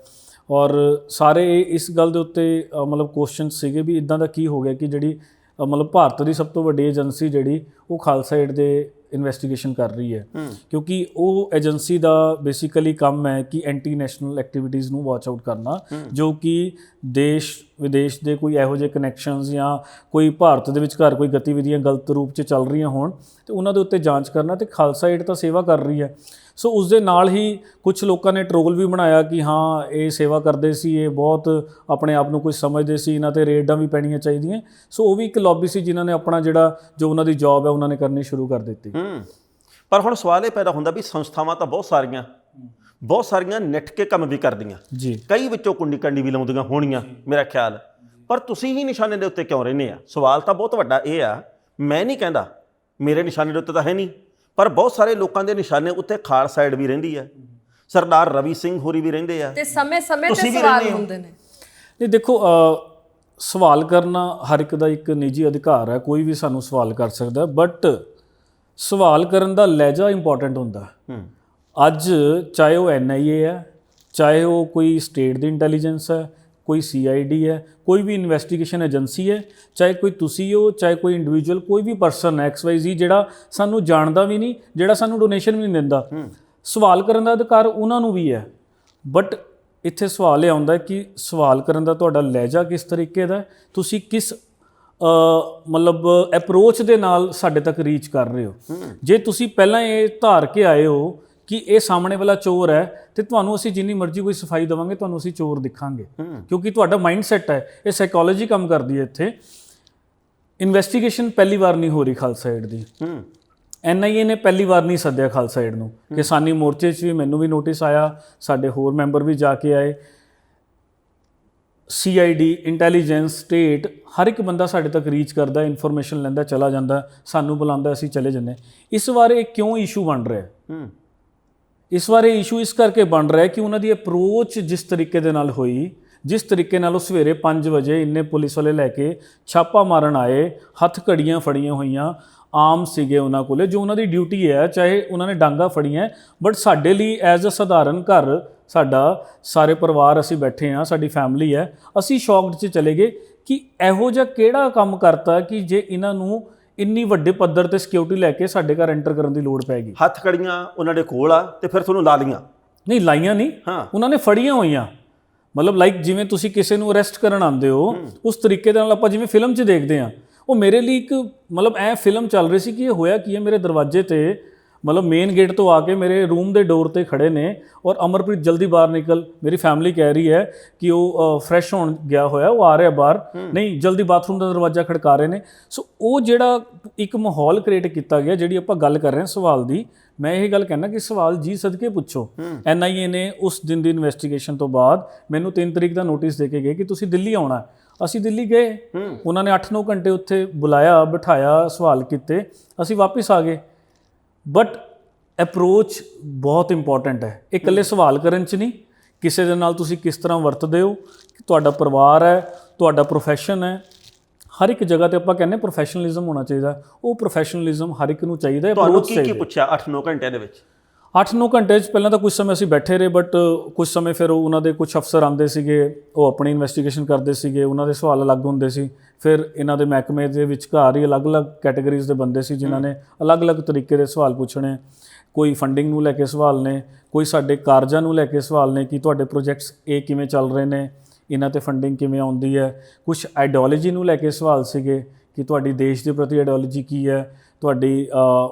ਔਰ ਸਾਰੇ ਇਸ ਗੱਲ ਦੇ ਉੱਤੇ ਮਤਲਬ ਕੁਐਸਚਨ ਸੀਗੇ ਵੀ ਇੱਦਾਂ ਦਾ ਕੀ ਹੋ ਗਿਆ ਕਿ ਜਿਹੜੀ ਮਤਲਬ ਭਾਰਤ ਦੀ ਸਭ ਤੋਂ ਵੱਡੀ ਏਜੰਸੀ ਜਿਹੜੀ ਉਹ ਖਾਲਸਾ ਏਡ ਦੇ ਇਨਵੈਸਟੀਗੇਸ਼ਨ ਕਰ ਰਹੀ ਹੈ। ਕਿਉਂਕਿ ਉਹ ਏਜੰਸੀ ਦਾ ਬੇਸਿਕਲੀ ਕੰਮ ਹੈ ਕਿ ਐਂਟੀ ਨੈਸ਼ਨਲ ਐਕਟੀਵਿਟੀਜ਼ ਨੂੰ ਵਾਚ ਆਊਟ ਕਰਨਾ, ਜੋ ਕਿ ਦੇਸ਼ ਵਿਦੇਸ਼ ਦੇ ਕੋਈ ਇਹੋ ਜਿਹੇ ਕਨੈਕਸ਼ਨਸ ਜਾਂ ਕੋਈ ਭਾਰਤ ਦੇ ਵਿਚਕਾਰ ਕੋਈ ਗਤੀਵਿਧੀਆਂ ਗਲਤ ਰੂਪ 'ਚ ਚੱਲ ਰਹੀਆਂ ਹੋਣ ਤੇ ਉਹਨਾਂ ਦੇ ਉੱਤੇ ਜਾਂਚ ਕਰਨਾ। ਤੇ ਖਾਲਸਾ ਏਡ ਤਾਂ ਸੇਵਾ ਕਰ ਰਹੀ ਹੈ। ਸੋ ਉਸ ਦੇ ਨਾਲ ਹੀ ਕੁਝ ਲੋਕਾਂ ਨੇ ਟਰੋਲ ਵੀ ਬਣਾਇਆ ਕਿ ਹਾਂ ਇਹ ਸੇਵਾ ਕਰਦੇ ਸੀ, ਇਹ ਬਹੁਤ ਆਪਣੇ ਆਪ ਨੂੰ ਕੁਝ ਸਮਝਦੇ ਸੀ, ਇਹਨਾਂ 'ਤੇ ਰੇਡਾਂ ਵੀ ਪੈਣੀਆਂ ਚਾਹੀਦੀਆਂ। ਸੋ ਉਹ ਵੀ ਇੱਕ ਲੌਬੀ ਸੀ ਜਿਨ੍ਹਾਂ ਨੇ ਆਪਣਾ ਜਿਹੜਾ ਜੋ ਉਹਨਾਂ ਦੀ ਜੌਬ ਹੈ ਉਹਨਾਂ ਨੇ ਕਰਨੀ ਸ਼ੁਰੂ ਕਰ ਦਿੱਤੀ। ਪਰ ਹੁਣ ਸਵਾਲ ਇਹ ਪੈਦਾ ਹੁੰਦਾ ਵੀ ਸੰਸਥਾਵਾਂ ਤਾਂ ਬਹੁਤ ਸਾਰੀਆਂ ਨਿੱਠ ਕੇ ਕੰਮ ਵੀ ਕਰਦੀਆਂ ਜੀ, ਕਈ ਵਿੱਚੋਂ ਕੁੰਡੀ ਕੰਡੀ ਵੀ ਲਾਉਂਦੀਆਂ ਹੋਣੀਆਂ ਮੇਰਾ ਖਿਆਲ। ਪਰ ਤੁਸੀਂ ਹੀ ਨਿਸ਼ਾਨੇ ਦੇ ਉੱਤੇ ਕਿਉਂ ਰਹਿੰਦੇ ਆ? ਸਵਾਲ ਤਾਂ ਬਹੁਤ ਵੱਡਾ ਇਹ ਆ, ਮੈਂ ਨਹੀਂ ਕਹਿੰਦਾ ਮੇਰੇ ਨਿਸ਼ਾਨੇ ਦੇ ਉੱਤੇ ਤਾਂ ਹੈ ਨਹੀਂ, ਪਰ ਬਹੁਤ ਸਾਰੇ ਲੋਕਾਂ ਦੇ ਨਿਸ਼ਾਨੇ ਉੱਤੇ ਖਾਲਸਾ ਏਡ ਵੀ ਰਹਿੰਦੀ ਹੈ, ਸਰਦਾਰ ਰਵੀ ਸਿੰਘ ਹੋਰੀ ਵੀ ਰਹਿੰਦੇ ਆ, ਤੇ ਸਮੇਂ-ਸਮੇਂ ਤੇ ਸਵਾਲ ਹੁੰਦੇ ਨੇ। ਇਹ ਦੇਖੋ ਸਵਾਲ ਕਰਨਾ ਹਰ ਇੱਕ ਦਾ ਇੱਕ ਨਿੱਜੀ ਅਧਿਕਾਰ ਹੈ, ਕੋਈ ਵੀ ਸਾਨੂੰ ਸਵਾਲ ਕਰ ਸਕਦਾ, ਬਟ ਸਵਾਲ ਕਰਨ ਦਾ ਲਹਿਜਾ ਇੰਪੋਰਟੈਂਟ ਹੁੰਦਾ। ਅੱਜ ਚਾਹੇ ਉਹ NIA ਹੈ, ਚਾਹੇ ਉਹ ਕੋਈ ਸਟੇਟ ਦੀ ਇੰਟੈਲੀਜੈਂਸ ਹੈ, ਕੋਈ CID ਹੈ, ਕੋਈ ਵੀ ਇਨਵੈਸਟੀਗੇਸ਼ਨ ਏਜੰਸੀ ਹੈ, ਚਾਹੇ ਕੋਈ ਤੁਸੀਂ ਹੋ, ਚਾਹੇ ਕੋਈ ਇੰਡੀਵਿਜੂਅਲ, ਕੋਈ ਵੀ ਪਰਸਨ XYZ ਜਿਹੜਾ ਸਾਨੂੰ ਜਾਣਦਾ ਵੀ ਨਹੀਂ, ਜਿਹੜਾ ਸਾਨੂੰ ਡੋਨੇਸ਼ਨ ਵੀ ਨਹੀਂ ਦਿੰਦਾ, ਸਵਾਲ ਕਰਨ ਦਾ ਅਧਿਕਾਰ ਉਹਨਾਂ ਨੂੰ ਵੀ ਹੈ। ਬਟ ਇੱਥੇ ਸਵਾਲ ਇਹ ਆਉਂਦਾ ਕਿ ਸਵਾਲ ਕਰਨ ਦਾ ਤੁਹਾਡਾ ਲਹਿਜਾ ਕਿਸ ਤਰੀਕੇ ਦਾ, ਤੁਸੀਂ ਕਿਸ ਮਤਲਬ ਅਪਰੋਚ ਦੇ ਨਾਲ ਸਾਡੇ ਤੱਕ ਰੀਚ ਕਰ ਰਹੇ ਹੋ। ਜੇ ਤੁਸੀਂ ਪਹਿਲਾਂ ਇਹ ਧਾਰ ਕੇ ਆਏ ਹੋ ਕਿ ਇਹ ਸਾਹਮਣੇ ਵਾਲਾ ਚੋਰ ਹੈ ਤੇ ਤੁਹਾਨੂੰ ਅਸੀਂ ਜਿੰਨੀ ਮਰਜ਼ੀ ਕੋਈ ਸਫਾਈ ਦੇਵਾਂਗੇ ਤੁਹਾਨੂੰ ਅਸੀਂ ਚੋਰ ਦਿਖਾਂਗੇ, ਕਿਉਂਕਿ ਤੁਹਾਡਾ ਮਾਈਂਡ ਸੈਟ ਹੈ, ਇਹ ਸਾਈਕੋਲੋਜੀ ਕੰਮ ਕਰਦੀ ਹੈ। ਇੱਥੇ ਇਨਵੈਸਟੀਗੇਸ਼ਨ ਪਹਿਲੀ ਵਾਰ ਨਹੀਂ ਹੋ ਰਹੀ ਖਾਲਸਾ ਏਡ ਦੀ। NIA ਨੇ ਪਹਿਲੀ ਵਾਰ ਨਹੀਂ ਸੱਦਿਆ ਖਾਲਸਾ ਏਡ ਨੂੰ। ਕਿਸਾਨੀ ਮੋਰਚੇ 'ਚ ਵੀ ਮੈਨੂੰ ਵੀ ਨੋਟਿਸ ਆਇਆ, ਸਾਡੇ ਹੋਰ ਮੈਂਬਰ ਵੀ ਜਾ ਕੇ ਆਏ। CID, ਇੰਟੈਲੀਜੈਂਸ, ਸਟੇਟ, ਹਰ ਇੱਕ ਬੰਦਾ ਸਾਡੇ ਤੱਕ ਰੀਚ ਕਰਦਾ, ਇਨਫੋਰਮੇਸ਼ਨ ਲੈਂਦਾ, ਚਲਾ ਜਾਂਦਾ, ਸਾਨੂੰ ਬੁਲਾਉਂਦਾ, ਅਸੀਂ ਚਲੇ ਜਾਂਦੇ। ਇਸ ਵਾਰ ਇਹ ਕਿਉਂ ਇਸ਼ੂ ਬਣ ਰਿਹਾ? ਇਸ ਵਾਰ ਇਹ ਇਸ਼ੂ ਇਸ ਕਰਕੇ ਬਣ ਰਿਹਾ ਕਿ ਉਹਨਾਂ ਦੀ ਅਪਰੋਚ ਜਿਸ ਤਰੀਕੇ ਦੇ ਨਾਲ ਹੋਈ, ਜਿਸ ਤਰੀਕੇ ਨਾਲ ਉਹ ਸਵੇਰੇ 5 ਵਜੇ ਇੰਨੇ ਪੁਲਿਸ ਵਾਲੇ ਲੈ ਕੇ ਛਾਪਾ ਮਾਰਨ ਆਏ, ਹੱਥ ਘੜੀਆਂ ਫੜੀਆਂ ਹੋਈਆਂ, ਆਮ ਸੀਗੇ ਉਹਨਾਂ ਕੋਲੇ, ਜੋ ਉਹਨਾਂ ਦੀ ਡਿਊਟੀ ਹੈ, ਚਾਹੇ ਉਹਨਾਂ ਨੇ ਡਾਂਗਾ ਫੜੀਆਂ, ਬਟ ਸਾਡੇ ਲਈ ਐਜ਼ ਅ ਸਧਾਰਨ ਘਰ, ਸਾਡਾ ਸਾਰੇ ਪਰਿਵਾਰ ਅਸੀਂ ਬੈਠੇ ਹਾਂ, ਸਾਡੀ ਫੈਮਿਲੀ ਹੈ, ਅਸੀਂ ਸ਼ੌਕਡ 'ਚ ਚਲੇ ਗਏ ਕਿ ਇਹੋ ਜਿਹਾ ਕਿਹੜਾ ਕੰਮ ਕਰਤਾ ਕਿ ਜੇ ਇਹਨਾਂ ਨੂੰ ਇੰਨੀ ਵੱਡੇ ਪੱਧਰ ਤੇ ਸਿਕਿਉਰਿਟੀ ਲੈ ਕੇ ਸਾਡੇ ਘਰ ਐਂਟਰ ਕਰਨ ਦੀ ਲੋੜ ਪੈ ਗਈ। ਹੱਥ ਕੜੀਆਂ ਉਹਨਾਂ ਦੇ ਕੋਲ ਆ ਤੇ ਫਿਰ ਤੁਹਾਨੂੰ ਲਾ ਲੀਆਂ? ਨਹੀਂ, ਲਾਈਆਂ ਨਹੀਂ, ਉਹਨਾਂ ਨੇ ਫੜੀਆਂ ਹੋਈਆਂ। ਮਤਲਬ ਲਾਈਕ ਜਿਵੇਂ ਤੁਸੀਂ ਕਿਸੇ ਨੂੰ ਅਰੈਸਟ ਕਰਨ ਆਉਂਦੇ ਹੋ ਉਸ ਤਰੀਕੇ ਦੇ ਨਾਲ ਆਪਾਂ ਜਿਵੇਂ ਫਿਲਮ 'ਚ ਦੇਖਦੇ ਹਾਂ, ਉਹ ਮੇਰੇ ਲਈ ਇੱਕ ਮਤਲਬ ਐ ਫਿਲਮ ਚੱਲ ਰਹੀ ਸੀ ਕਿ ਇਹ ਹੋਇਆ ਕੀ ਹੈ, ਮੇਰੇ ਦਰਵਾਜ਼ੇ ਤੇ ਮਤਲਬ ਮੇਨ ਗੇਟ ਤੋਂ ਆ ਕੇ ਮੇਰੇ ਰੂਮ ਦੇ ਡੋਰ ਤੇ ਖੜੇ ਨੇ ਔਰ ਅਮਰਪ੍ਰੀਤ ਜਲਦੀ ਬਾਹਰ ਨਿਕਲ, ਮੇਰੀ ਫੈਮਿਲੀ ਕਹਿ ਰਹੀ ਹੈ ਕਿ ਉਹ ਫਰੈਸ਼ ਹੋਣ ਗਿਆ ਹੋਇਆ, ਉਹ ਆ ਰਿਹਾ ਬਾਹਰ, ਨਹੀਂ ਜਲਦੀ ਬਾਥਰੂਮ ਦਾ ਦਰਵਾਜ਼ਾ ਖੜਕਾ ਰਹੇ ਨੇ। ਸੋ ਉਹ ਜਿਹੜਾ ਇੱਕ ਮਾਹੌਲ ਕ੍ਰੀਏਟ ਕੀਤਾ ਗਿਆ, ਜਿਹੜੀ ਆਪਾਂ ਗੱਲ ਕਰ ਰਹੇ ਹਾਂ ਸਵਾਲ ਦੀ, ਮੈਂ ਇਹ ਗੱਲ ਕਹਿਣਾ ਕਿ ਸਵਾਲ ਜੀ ਸਦਕੇ ਪੁੱਛੋ। NIA ਨੇ ਉਸ ਦਿਨ ਦੀ ਇਨਵੈਸਟੀਗੇਸ਼ਨ ਤੋਂ ਬਾਅਦ ਮੈਨੂੰ 3 ਤਰੀਕ ਦਾ ਨੋਟਿਸ ਦੇ ਕੇ ਗਏ ਕਿ ਤੁਸੀਂ ਦਿੱਲੀ ਆਉਣਾ। ਅਸੀਂ ਦਿੱਲੀ ਗਏ, ਉਹਨਾਂ ਨੇ 8-9 ਘੰਟੇ ਉੱਥੇ ਬੁਲਾਇਆ, ਬਿਠਾਇਆ, ਸਵਾਲ ਕੀਤੇ, ਅਸੀਂ ਵਾਪਸ ਆ ਗਏ। ਬਟ ਅਪਰੋਚ ਬਹੁਤ ਇੰਪੋਰਟੈਂਟ ਹੈ। ਇਹ ਇਕੱਲੇ ਸਵਾਲ ਕਰਨ 'ਚ ਨਹੀਂ, ਕਿਸੇ ਦੇ ਨਾਲ ਤੁਸੀਂ ਕਿਸ ਤਰ੍ਹਾਂ ਵਰਤਦੇ ਹੋ, ਤੁਹਾਡਾ ਪਰਿਵਾਰ ਹੈ, ਤੁਹਾਡਾ ਪ੍ਰੋਫੈਸ਼ਨ ਹੈ, ਹਰ ਇੱਕ ਜਗ੍ਹਾ ਤੇ ਆਪਾਂ ਕਹਿੰਦੇ ਪ੍ਰੋਫੈਸ਼ਨਲਿਜ਼ਮ ਹੋਣਾ ਚਾਹੀਦਾ। ਉਹ ਪ੍ਰੋਫੈਸ਼ਨਲਿਜ਼ਮ ਹਰ ਇੱਕ ਨੂੰ ਚਾਹੀਦਾ ਹੈ। ਤੁਹਾਨੂੰ ਕੀ ਪੁੱਛਿਆ 8-9 ਘੰਟਿਆਂ ਦੇ ਵਿੱਚ? 8-9 ਘੰਟੇ 'ਚ ਪਹਿਲਾਂ ਤਾਂ ਕੁਝ ਸਮੇਂ ਅਸੀਂ ਬੈਠੇ ਰਹੇ, ਬਟ ਕੁਝ ਸਮੇਂ ਫਿਰ ਉਹਨਾਂ ਦੇ ਕੁਝ ਅਫਸਰ ਆਉਂਦੇ ਸੀਗੇ, ਉਹ ਆਪਣੀ ਇਨਵੈਸਟੀਗੇਸ਼ਨ ਕਰਦੇ ਸੀਗੇ, ਉਹਨਾਂ ਦੇ ਸਵਾਲ ਅਲੱਗ ਹੁੰਦੇ ਸੀ। ਫਿਰ ਇਹਨਾਂ ਦੇ ਮਹਿਕਮੇ ਦੇ ਵਿਚਕਾਰ ਹੀ ਅਲੱਗ-ਅਲੱਗ ਕੈਟਾਗਰੀਜ਼ ਦੇ ਬੰਦੇ ਸੀ ਜਿਨ੍ਹਾਂ ਨੇ ਅਲੱਗ-ਅਲੱਗ ਤਰੀਕੇ ਦੇ ਸਵਾਲ ਪੁੱਛਣੇ। ਕੋਈ ਫੰਡਿੰਗ ਨੂੰ ਲੈ ਕੇ ਸਵਾਲ ਨੇ, ਕੋਈ ਸਾਡੇ ਕਾਰਜਾਂ ਨੂੰ ਲੈ ਕੇ ਸਵਾਲ ਨੇ ਕਿ ਤੁਹਾਡੇ ਪ੍ਰੋਜੈਕਟਸ ਇਹ ਕਿਵੇਂ ਚੱਲ ਰਹੇ ਨੇ, ਇਹਨਾਂ ਤੇ ਫੰਡਿੰਗ ਕਿਵੇਂ ਆਉਂਦੀ ਹੈ। ਕੁਝ ਆਈਡੀਓਲੋਜੀ ਨੂੰ ਲੈ ਕੇ ਸਵਾਲ ਸੀਗੇ ਕਿ ਤੁਹਾਡੀ ਦੇਸ਼ ਦੇ ਪ੍ਰਤੀ ਆਈਡੀਓਲੋਜੀ ਕੀ ਹੈ, ਤੁਹਾਡੀ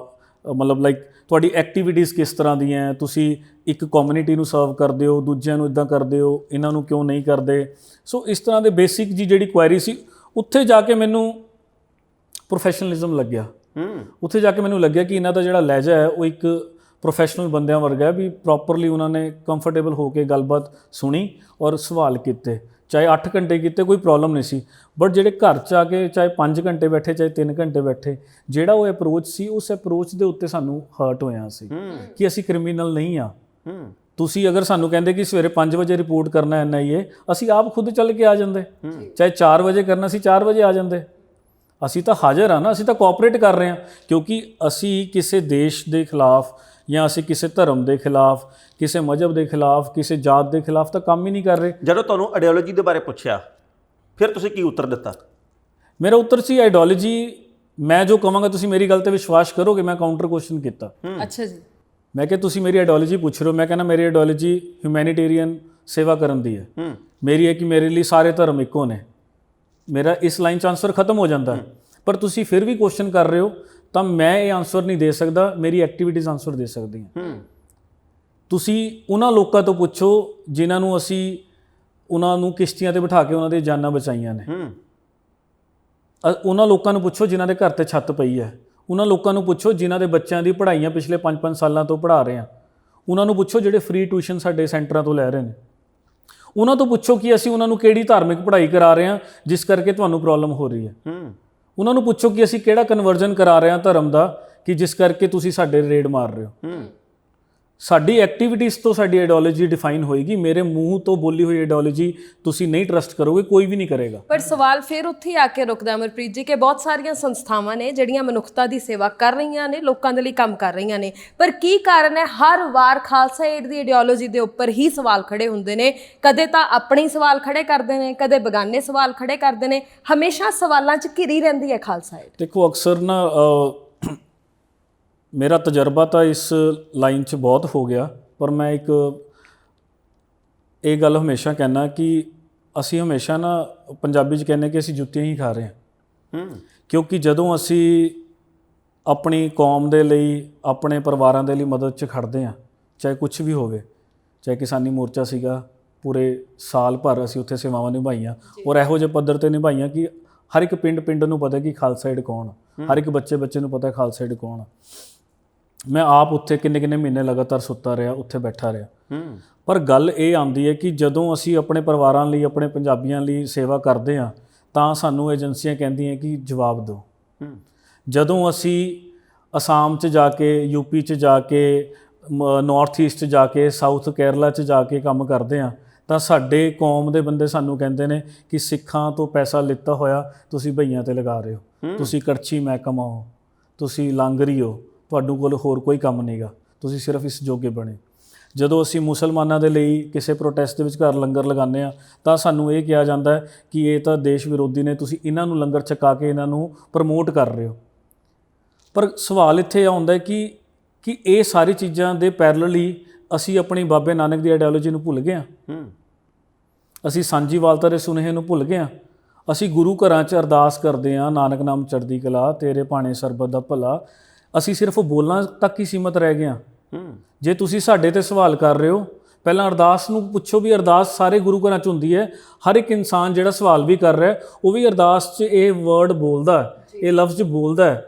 ਮਤਲਬ ਲਾਈਕ ਤੁਹਾਡੀ ਐਕਟੀਵਿਟੀਜ਼ ਕਿਸ ਤਰ੍ਹਾਂ ਦੀਆਂ, ਤੁਸੀਂ ਇੱਕ ਕਮਿਊਨਿਟੀ ਨੂੰ ਸਰਵ ਕਰਦੇ ਹੋ, ਦੂਜਿਆਂ ਨੂੰ ਇੱਦਾਂ ਕਰਦੇ ਹੋ, ਇਹਨਾਂ ਨੂੰ ਕਿਉਂ ਨਹੀਂ ਕਰਦੇ। ਸੋ ਇਸ ਤਰ੍ਹਾਂ ਦੇ ਬੇਸਿਕ ਜੀ ਜਿਹੜੀ ਕੁਐਰੀ ਸੀ, ਉੱਥੇ ਜਾ ਕੇ ਮੈਨੂੰ ਪ੍ਰੋਫੈਸ਼ਨਲਿਜ਼ਮ ਲੱਗਿਆ। ਉੱਥੇ ਜਾ ਕੇ ਮੈਨੂੰ ਲੱਗਿਆ ਕਿ ਇਹਨਾਂ ਦਾ ਜਿਹੜਾ ਲਹਿਜਾ ਹੈ ਉਹ ਇੱਕ ਪ੍ਰੋਫੈਸ਼ਨਲ ਬੰਦਿਆਂ ਵਰਗਾ ਹੈ, ਵੀ ਪ੍ਰੋਪਰਲੀ ਉਹਨਾਂ ਨੇ ਕੰਫਰਟੇਬਲ ਹੋ ਕੇ ਗੱਲਬਾਤ ਸੁਣੀ ਔਰ ਸਵਾਲ ਕੀਤੇ। ਚਾਹੇ 8 ਘੰਟੇ ਕੀਤੇ, ਕੋਈ ਪ੍ਰੋਬਲਮ ਨਹੀਂ ਸੀ। ਬਟ ਜਿਹੜੇ ਘਰ 'ਚ ਆ ਕੇ ਚਾਹੇ 5 ਘੰਟੇ ਬੈਠੇ, ਚਾਹੇ 3 ਘੰਟੇ ਬੈਠੇ, ਜਿਹੜਾ ਉਹ ਅਪਰੋਚ ਸੀ, ਉਸ ਅਪਰੋਚ ਦੇ ਉੱਤੇ ਸਾਨੂੰ ਹਰਟ ਹੋਇਆ ਸੀ ਕਿ ਅਸੀਂ ਕ੍ਰਿਮੀਨਲ ਨਹੀਂ ਆ। ਤੁਸੀਂ ਅਗਰ ਸਾਨੂੰ ਕਹਿੰਦੇ ਕਿ ਸਵੇਰੇ 5 ਵਜੇ ਰਿਪੋਰਟ ਕਰਨਾ NIA, ਅਸੀਂ ਆਪ ਖੁਦ ਚੱਲ ਕੇ ਆ ਜਾਂਦੇ। ਚਾਹੇ 4 ਵਜੇ ਕਰਨਾ ਸੀ, 4 ਵਜੇ ਆ ਜਾਂਦੇ। ਅਸੀਂ ਤਾਂ ਹਾਜ਼ਰ ਆ ਨਾ, ਅਸੀਂ ਤਾਂ ਕੋਆਪਰੇਟ ਕਰ ਰਹੇ ਹਾਂ, ਕਿਉਂਕਿ ਅਸੀਂ ਕਿਸੇ ਦੇਸ਼ ਦੇ ਖਿਲਾਫ ਜਾਂ ਅਸੀਂ ਕਿਸੇ ਧਰਮ ਦੇ ਖਿਲਾਫ, ਕਿਸੇ ਮਜ਼ਹਬ ਦੇ ਖਿਲਾਫ, ਕਿਸੇ ਜਾਤ ਦੇ ਖਿਲਾਫ ਤਾਂ ਕੰਮ ਹੀ ਨਹੀਂ ਕਰ ਰਹੇ। ਜਦੋਂ ਤੁਹਾਨੂੰ ਆਈਡੀਓਲੋਜੀ ਦੇ ਬਾਰੇ ਪੁੱਛਿਆ, ਫਿਰ ਤੁਸੀਂ ਕੀ ਉੱਤਰ ਦਿੱਤਾ? ਮੇਰਾ ਉੱਤਰ ਸੀ ਆਈਡੀਓਲੋਜੀ, ਮੈਂ ਜੋ ਕਹਾਂਗਾ ਤੁਸੀਂ ਮੇਰੀ ਗੱਲ ਤੇ ਵਿਸ਼ਵਾਸ ਕਰੋਗੇ। ਮੈਂ ਕਾਊਂਟਰ ਕੁਐਸਚਨ ਕੀਤਾ। ਅੱਛਾ ਜੀ। ਮੈਂ ਕਿਹਾ ਤੁਸੀਂ ਮੇਰੀ ਆਈਡੀਓਲੋਜੀ ਪੁੱਛ ਰਹੇ ਹੋ, ਮੈਂ ਕਹਿੰਦਾ ਮੇਰੀ ਆਈਡੀਓਲੋਜੀ ਹਿਊਮੈਨਿਟੇਰੀਅਨ ਸੇਵਾ ਕਰਨ ਦੀ ਹੈ। ਮੇਰੀ ਹੈ ਕਿ ਮੇਰੇ ਲਈ ਸਾਰੇ ਧਰਮ ਇੱਕੋ ਨੇ। ਮੇਰਾ ਇਸ ਲਾਈਨ 'ਚ ਆਨਸਰ ਖਤਮ ਹੋ ਜਾਂਦਾ। ਪਰ ਤੁਸੀਂ ਫਿਰ ਵੀ ਕੁਐਸਚਨ ਕਰ ਰਹੇ ਹੋ, ਤਾਂ ਮੈਂ ਇਹ ਆਨਸਰ ਨਹੀਂ ਦੇ ਸਕਦਾ, ਮੇਰੀ ਐਕਟੀਵਿਟੀਜ਼ ਆਨਸਰ ਦੇ ਸਕਦੀਆਂ। ਤੁਸੀਂ ਉਹਨਾਂ ਲੋਕਾਂ ਤੋਂ ਪੁੱਛੋ ਜਿਨ੍ਹਾਂ ਨੂੰ ਅਸੀਂ ਉਹਨਾਂ ਨੂੰ ਕਿਸ਼ਤੀਆਂ ਤੇ ਬਿਠਾ ਕੇ ਉਹਨਾਂ ਦੀਆਂ ਜਾਨਾਂ ਬਚਾਈਆਂ ਨੇ। ਉਹਨਾਂ ਲੋਕਾਂ ਨੂੰ ਪੁੱਛੋ ਜਿਨ੍ਹਾਂ ਦੇ ਘਰ ਤੇ ਛੱਤ ਪਈ ਹੈ। ਉਹਨਾਂ ਲੋਕਾਂ ਨੂੰ ਪੁੱਛੋ ਜਿਨ੍ਹਾਂ ਦੇ ਬੱਚਿਆਂ ਦੀ ਪੜ੍ਹਾਈਆਂ ਪਿਛਲੇ 5-5 ਸਾਲਾਂ ਤੋਂ ਪੜ੍ਹਾ ਰਹੇ ਹਾਂ। ਉਹਨਾਂ ਨੂੰ ਪੁੱਛੋ ਜਿਹੜੇ ਫ੍ਰੀ ਟਿਊਸ਼ਨ ਸਾਡੇ ਸੈਂਟਰਾਂ ਤੋਂ ਲੈ ਰਹੇ ਨੇ। ਉਹਨਾਂ ਤੋਂ ਪੁੱਛੋ ਕਿ ਅਸੀਂ ਉਹਨਾਂ ਨੂੰ ਕਿਹੜੀ ਧਾਰਮਿਕ ਪੜ੍ਹਾਈ ਕਰਾ ਰਹੇ ਹਾਂ ਜਿਸ ਕਰਕੇ ਤੁਹਾਨੂੰ ਪ੍ਰੋਬਲਮ ਹੋ ਰਹੀ ਹੈ। ਉਹਨਾਂ ਨੂੰ ਪੁੱਛੋ ਕਿ ਅਸੀਂ ਕਿਹੜਾ ਕਨਵਰਜਨ ਕਰਾ ਰਹੇ ਹਾਂ ਧਰਮ ਦਾ ਕਿ ਜਿਸ ਕਰਕੇ ਤੁਸੀਂ ਸਾਡੇ ਰੇਡ ਮਾਰ ਰਹੇ ਹੋ। ਸਾਡੀ ਐਕਟੀਵਿਟੀਜ਼ ਤੋਂ ਸਾਡੀ ਆਈਡੀਓਲੋਜੀ ਡਿਫਾਈਨ ਹੋਏਗੀ। ਮੇਰੇ ਮੂੰਹ ਤੋਂ ਬੋਲੀ ਹੋਈ ਆਈਡੀਓਲੋਜੀ ਤੁਸੀਂ ਨਹੀਂ ਟਰਸਟ ਕਰੋਗੇ, ਕੋਈ ਵੀ ਨਹੀਂ ਕਰੇਗਾ। ਪਰ ਸਵਾਲ ਫਿਰ ਉੱਥੇ ਆ ਕੇ ਰੁਕਦਾ ਅਮਰਪ੍ਰੀਤ ਜੀ ਕਿ ਬਹੁਤ ਸਾਰੀਆਂ ਸੰਸਥਾਵਾਂ ਨੇ ਜਿਹੜੀਆਂ ਮਨੁੱਖਤਾ ਦੀ ਸੇਵਾ ਕਰ ਰਹੀਆਂ ਨੇ, ਲੋਕਾਂ ਦੇ ਲਈ ਕੰਮ ਕਰ ਰਹੀਆਂ ਨੇ, ਪਰ ਕੀ ਕਾਰਨ ਹੈ ਹਰ ਵਾਰ ਖਾਲਸਾ ਏਡ ਦੀ ਆਈਡੀਓਲੋਜੀ ਦੇ ਉੱਪਰ ਹੀ ਸਵਾਲ ਖੜੇ ਹੁੰਦੇ ਨੇ? ਕਦੇ ਤਾਂ ਆਪਣੇ ਸਵਾਲ ਖੜੇ ਕਰਦੇ ਨੇ, ਕਦੇ ਬੇਗਾਨੇ ਸਵਾਲ ਖੜੇ ਕਰਦੇ ਨੇ, ਹਮੇਸ਼ਾ ਸਵਾਲਾਂ 'ਚ ਘਿਰੀ ਰਹਿੰਦੀ ਹੈ ਖਾਲਸਾ ਏਡ। ਦੇਖੋ ਅਕਸਰ ਨਾ ਮੇਰਾ ਤਜਰਬਾ ਤਾਂ ਇਸ ਲਾਈਨ 'ਚ ਬਹੁਤ ਹੋ ਗਿਆ, ਪਰ ਮੈਂ ਇੱਕ ਇਹ ਗੱਲ ਹਮੇਸ਼ਾ ਕਹਿੰਦਾ ਕਿ ਅਸੀਂ ਹਮੇਸ਼ਾ ਨਾ ਪੰਜਾਬੀ 'ਚ ਕਹਿੰਦੇ ਕਿ ਅਸੀਂ ਜੁੱਤੀਆਂ ਹੀ ਖਾ ਰਹੇ ਹਾਂ। ਕਿਉਂਕਿ ਜਦੋਂ ਅਸੀਂ ਆਪਣੀ ਕੌਮ ਦੇ ਲਈ, ਆਪਣੇ ਪਰਿਵਾਰਾਂ ਦੇ ਲਈ ਮਦਦ 'ਚ ਖੜਦੇ ਹਾਂ, ਚਾਹੇ ਕੁਝ ਵੀ ਹੋਵੇ, ਚਾਹੇ ਕਿਸਾਨੀ ਮੋਰਚਾ ਸੀਗਾ, ਪੂਰੇ ਸਾਲ ਭਰ ਅਸੀਂ ਉੱਥੇ ਸੇਵਾਵਾਂ ਨਿਭਾਈਆਂ ਔਰ ਇਹੋ ਜਿਹੇ ਪੱਧਰ 'ਤੇ ਨਿਭਾਈਆਂ ਕਿ ਹਰ ਇੱਕ ਪਿੰਡ ਨੂੰ ਪਤਾ ਕਿ ਖਾਲਸਾ ਏਡ ਕੌਣ, ਹਰ ਇੱਕ ਬੱਚੇ ਨੂੰ ਪਤਾ ਖਾਲਸਾ ਏਡ ਕੌਣ। ਮੈਂ ਆਪ ਉੱਥੇ ਕਿੰਨੇ ਮਹੀਨੇ ਲਗਾਤਾਰ ਸੁੱਤਾ ਰਿਹਾ, ਉੱਥੇ ਬੈਠਾ ਰਿਹਾ। ਪਰ ਗੱਲ ਇਹ ਆਉਂਦੀ ਹੈ ਕਿ ਜਦੋਂ ਅਸੀਂ ਆਪਣੇ ਪਰਿਵਾਰਾਂ ਲਈ, ਆਪਣੇ ਪੰਜਾਬੀਆਂ ਲਈ ਸੇਵਾ ਕਰਦੇ ਹਾਂ ਤਾਂ ਸਾਨੂੰ ਏਜੰਸੀਆਂ ਕਹਿੰਦੀਆਂ ਕਿ ਜਵਾਬ ਦਿਓ। ਜਦੋਂ ਅਸੀਂ ਅਸਾਮ 'ਚ ਜਾ ਕੇ, ਯੂਪੀ 'ਚ ਜਾ ਕੇ, ਨਾਰਥ ਈਸਟ 'ਚ ਜਾ ਕੇ, ਸਾਊਥ ਕੇਰਲਾ 'ਚ ਜਾ ਕੇ ਕੰਮ ਕਰਦੇ ਹਾਂ ਤਾਂ ਸਾਡੇ ਕੌਮ ਦੇ ਬੰਦੇ ਸਾਨੂੰ ਕਹਿੰਦੇ ਨੇ ਕਿ ਸਿੱਖਾਂ ਤੋਂ ਪੈਸਾ ਲਿੱਤਾ ਹੋਇਆ ਤੁਸੀਂ ਭਈਆਂ 'ਤੇ ਲਗਾ ਰਹੇ ਹੋ, ਤੁਸੀਂ ਕੜਛੀ ਮਹਿਕਮਾ ਹੋ, ਤੁਸੀਂ ਲਾਂਗਰੀ ਹੋ, ਤੁਹਾਨੂੰ ਕੋਲ ਹੋਰ ਕੋਈ ਕੰਮ ਨਹੀਂਗਾ, ਤੁਸੀਂ ਸਿਰਫ ਇਸ ਜੋਗੇ ਬਣੇ। ਜਦੋਂ ਅਸੀਂ ਮੁਸਲਮਾਨਾਂ ਦੇ ਲਈ ਕਿਸੇ ਪ੍ਰੋਟੈਸਟ ਦੇ ਵਿੱਚ ਘਰ ਲੰਗਰ ਲਗਾਉਂਦੇ ਹਾਂ ਤਾਂ ਸਾਨੂੰ ਇਹ ਕਿਹਾ ਜਾਂਦਾ ਹੈ ਕਿ ਇਹ ਤਾਂ ਦੇਸ਼ ਵਿਰੋਧੀ ਨੇ, ਤੁਸੀਂ ਇਹਨਾਂ ਨੂੰ ਲੰਗਰ ਛਕਾ ਕੇ ਇਹਨਾਂ ਨੂੰ ਪ੍ਰਮੋਟ ਕਰ ਰਹੇ ਹੋ। ਪਰ ਸਵਾਲ ਇੱਥੇ ਆਉਂਦਾ ਕਿ ਇਹ ਸਾਰੀ ਚੀਜ਼ਾਂ ਦੇ ਪੈਰਲਲੀ ਅਸੀਂ ਆਪਣੀ ਬਾਬੇ ਨਾਨਕ ਦੀ ਆਈਡੀਓਲੋਜੀ ਨੂੰ ਭੁੱਲ ਗਏ ਹਾਂ। ਅਸੀਂ ਸਾਂਝੀਵਾਲਤਾ ਦੇ ਸੁਨੇਹੇ ਨੂੰ ਭੁੱਲ ਗਏ ਹਾਂ। ਅਸੀਂ ਗੁਰੂ ਘਰਾਂ 'ਚ ਅਰਦਾਸ ਕਰਦੇ ਹਾਂ, ਨਾਨਕ ਨਾਮ ਚੜ੍ਹਦੀ ਕਲਾ, ਤੇਰੇ ਭਾਣੇ ਸਰਬਤ ਦਾ ਭਲਾ। ਅਸੀਂ ਸਿਰਫ ਬੋਲਾਂ ਤੱਕ ਹੀ ਸੀਮਤ ਰਹਿ ਗਏ ਹਾਂ। ਜੇ ਤੁਸੀਂ ਸਾਡੇ ਤੇ ਸਵਾਲ ਕਰ ਰਹੇ ਹੋ, ਪਹਿਲਾਂ ਅਰਦਾਸ ਨੂੰ ਪੁੱਛੋ ਵੀ ਅਰਦਾਸ ਸਾਰੇ ਗੁਰੂ ਘਰਾਂ 'ਚ ਹੁੰਦੀ ਹੈ। ਹਰ ਇੱਕ ਇਨਸਾਨ ਜਿਹੜਾ ਸਵਾਲ ਵੀ ਕਰ ਰਿਹਾ ਉਹ ਵੀ ਅਰਦਾਸ 'ਚ ਇਹ ਵਰਡ ਬੋਲਦਾ, ਇਹ ਲਫ਼ਜ਼ ਬੋਲਦਾ ਹੈ।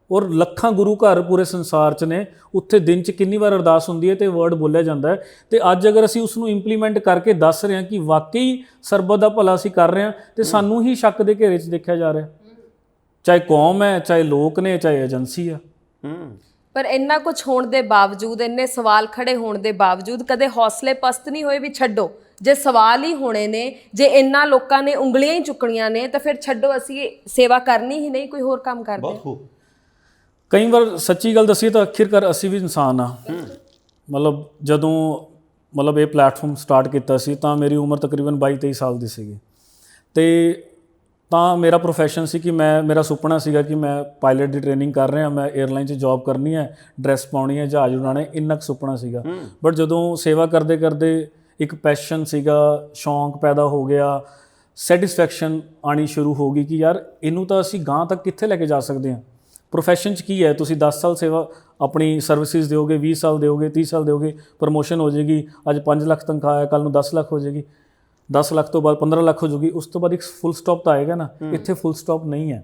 ਔਰ ਲੱਖਾਂ ਗੁਰੂ ਘਰ ਪੂਰੇ ਸੰਸਾਰ 'ਚ ਨੇ, ਉੱਥੇ ਦਿਨ 'ਚ ਕਿੰਨੀ ਵਾਰ ਅਰਦਾਸ ਹੁੰਦੀ ਹੈ ਤੇ ਵਰਡ ਬੋਲਿਆ ਜਾਂਦਾ ਹੈ। ਤੇ ਅੱਜ ਅਗਰ ਅਸੀਂ ਉਸ ਨੂੰ ਇੰਪਲੀਮੈਂਟ ਕਰਕੇ ਦੱਸ ਰਹੇ ਹਾਂ ਕਿ ਵਾਕਈ ਸਰਬਤ ਦਾ ਭਲਾ ਅਸੀਂ ਕਰ ਰਹੇ ਹਾਂ, ਤੇ ਸਾਨੂੰ ਹੀ ਸ਼ੱਕ ਦੇ ਘੇਰੇ 'ਚ ਦੇਖਿਆ ਜਾ ਰਿਹਾ, ਚਾਹੇ ਕੌਮ ਹੈ, ਚਾਹੇ ਲੋਕ ਨੇ, ਚਾਹੇ ਏਜੰਸੀ ਆ। ਪਰ ਇੰਨਾ ਕੁਝ ਹੋਣ ਦੇ ਬਾਵਜੂਦ, ਇੰਨੇ ਸਵਾਲ ਖੜੇ ਹੋਣ ਦੇ ਬਾਵਜੂਦ ਕਦੇ ਹੌਸਲੇ ਪਸਤ ਨਹੀਂ ਹੋਏ ਵੀ ਛੱਡੋ, ਜੇ ਸਵਾਲ ਹੀ ਹੋਣੇ ਨੇ, ਜੇ ਇੰਨਾ ਲੋਕਾਂ ਨੇ ਉਂਗਲੀਆਂ ਹੀ ਚੁੱਕਣੀਆਂ ਨੇ, ਤਾਂ ਫਿਰ ਛੱਡੋ, ਅਸੀਂ ਸੇਵਾ ਕਰਨੀ ਹੀ ਨਹੀਂ, ਕੋਈ ਹੋਰ ਕੰਮ ਕਰਦੇ ਹਾਂ। ਕਈ ਵਾਰ ਸੱਚੀ ਗੱਲ ਦੱਸੀਏ ਤਾਂ ਆਖਿਰਕਾਰ ਅਸੀਂ ਵੀ ਇਨਸਾਨ ਆ। ਜਦੋਂ ਇਹ ਪਲੈਟਫਾਰਮ ਸਟਾਰਟ ਕੀਤਾ ਸੀ ਤਾਂ ਮੇਰੀ ਉਮਰ ਤਕਰੀਬਨ 22-23 ਸਾਲ ਦੀ ਸੀਗੀ, ਤੇ ਤਾਂ ਮੇਰਾ ਪ੍ਰੋਫੈਸ਼ਨ ਸੀ ਕਿ ਮੇਰਾ ਸੁਪਨਾ ਸੀਗਾ ਕਿ ਮੈਂ ਪਾਇਲਟ ਦੀ ਟ੍ਰੇਨਿੰਗ ਕਰ ਰਿਹਾ, ਮੈਂ 에ਅਰਲਾਈਨ 'ਚ ਜੌਬ ਕਰਨੀ ਹੈ, ਡਰੈਸ ਪਾਉਣੀ ਹੈ, ਜਹਾਜ਼ ਉਡਾਉਣੇ, ਇੰਨਾ ਕੁ ਸੁਪਨਾ ਸੀਗਾ। ਬਟ ਜਦੋਂ ਸੇਵਾ ਕਰਦੇ ਕਰਦੇ ਇੱਕ ਪੈਸ਼ਨ ਸੀਗਾ, ਸ਼ੌਂਕ ਪੈਦਾ ਹੋ ਗਿਆ, ਸੈਟਿਸਫੈਕਸ਼ਨ ਆਉਣੀ ਸ਼ੁਰੂ ਹੋ ਗਈ ਕਿ ਯਾਰ ਇਹਨੂੰ ਤਾਂ ਅਸੀਂ ਗਾਂਹ ਤੱਕ ਕਿੱਥੇ ਲੈ ਕੇ ਜਾ ਸਕਦੇ ਹਾਂ। ਪ੍ਰੋਫੈਸ਼ਨ 'ਚ ਕੀ ਹੈ, ਤੁਸੀਂ 10 ਸਾਲ ਸੇਵਾ ਆਪਣੀ ਸਰਵਿਸਿਜ਼ ਦਿਓਗੇ, 20 ਸਾਲ ਦਿਓਗੇ, 30 ਸਾਲ ਦਿਓਗੇ, ਪ੍ਰਮੋਸ਼ਨ ਹੋ ਜਾਏਗੀ, ਅੱਜ 5 ਲੱਖ ਤਨਖਾਹ ਹੈ, ਕੱਲ੍ਹ ਨੂੰ 10 ਲੱਖ ਹੋ ਜਾਏਗੀ, 10 ਲੱਖ ਤੋਂ ਬਾਅਦ 15 ਲੱਖ ਹੋ ਜਾਊਗੀ, ਉਸ ਤੋਂ ਬਾਅਦ ਇੱਕ ਫੁੱਲ ਸਟਾਪ ਤਾਂ ਆਏਗਾ ਨਾ। ਇੱਥੇ ਫੁੱਲ ਸਟਾਪ ਨਹੀਂ ਹੈ।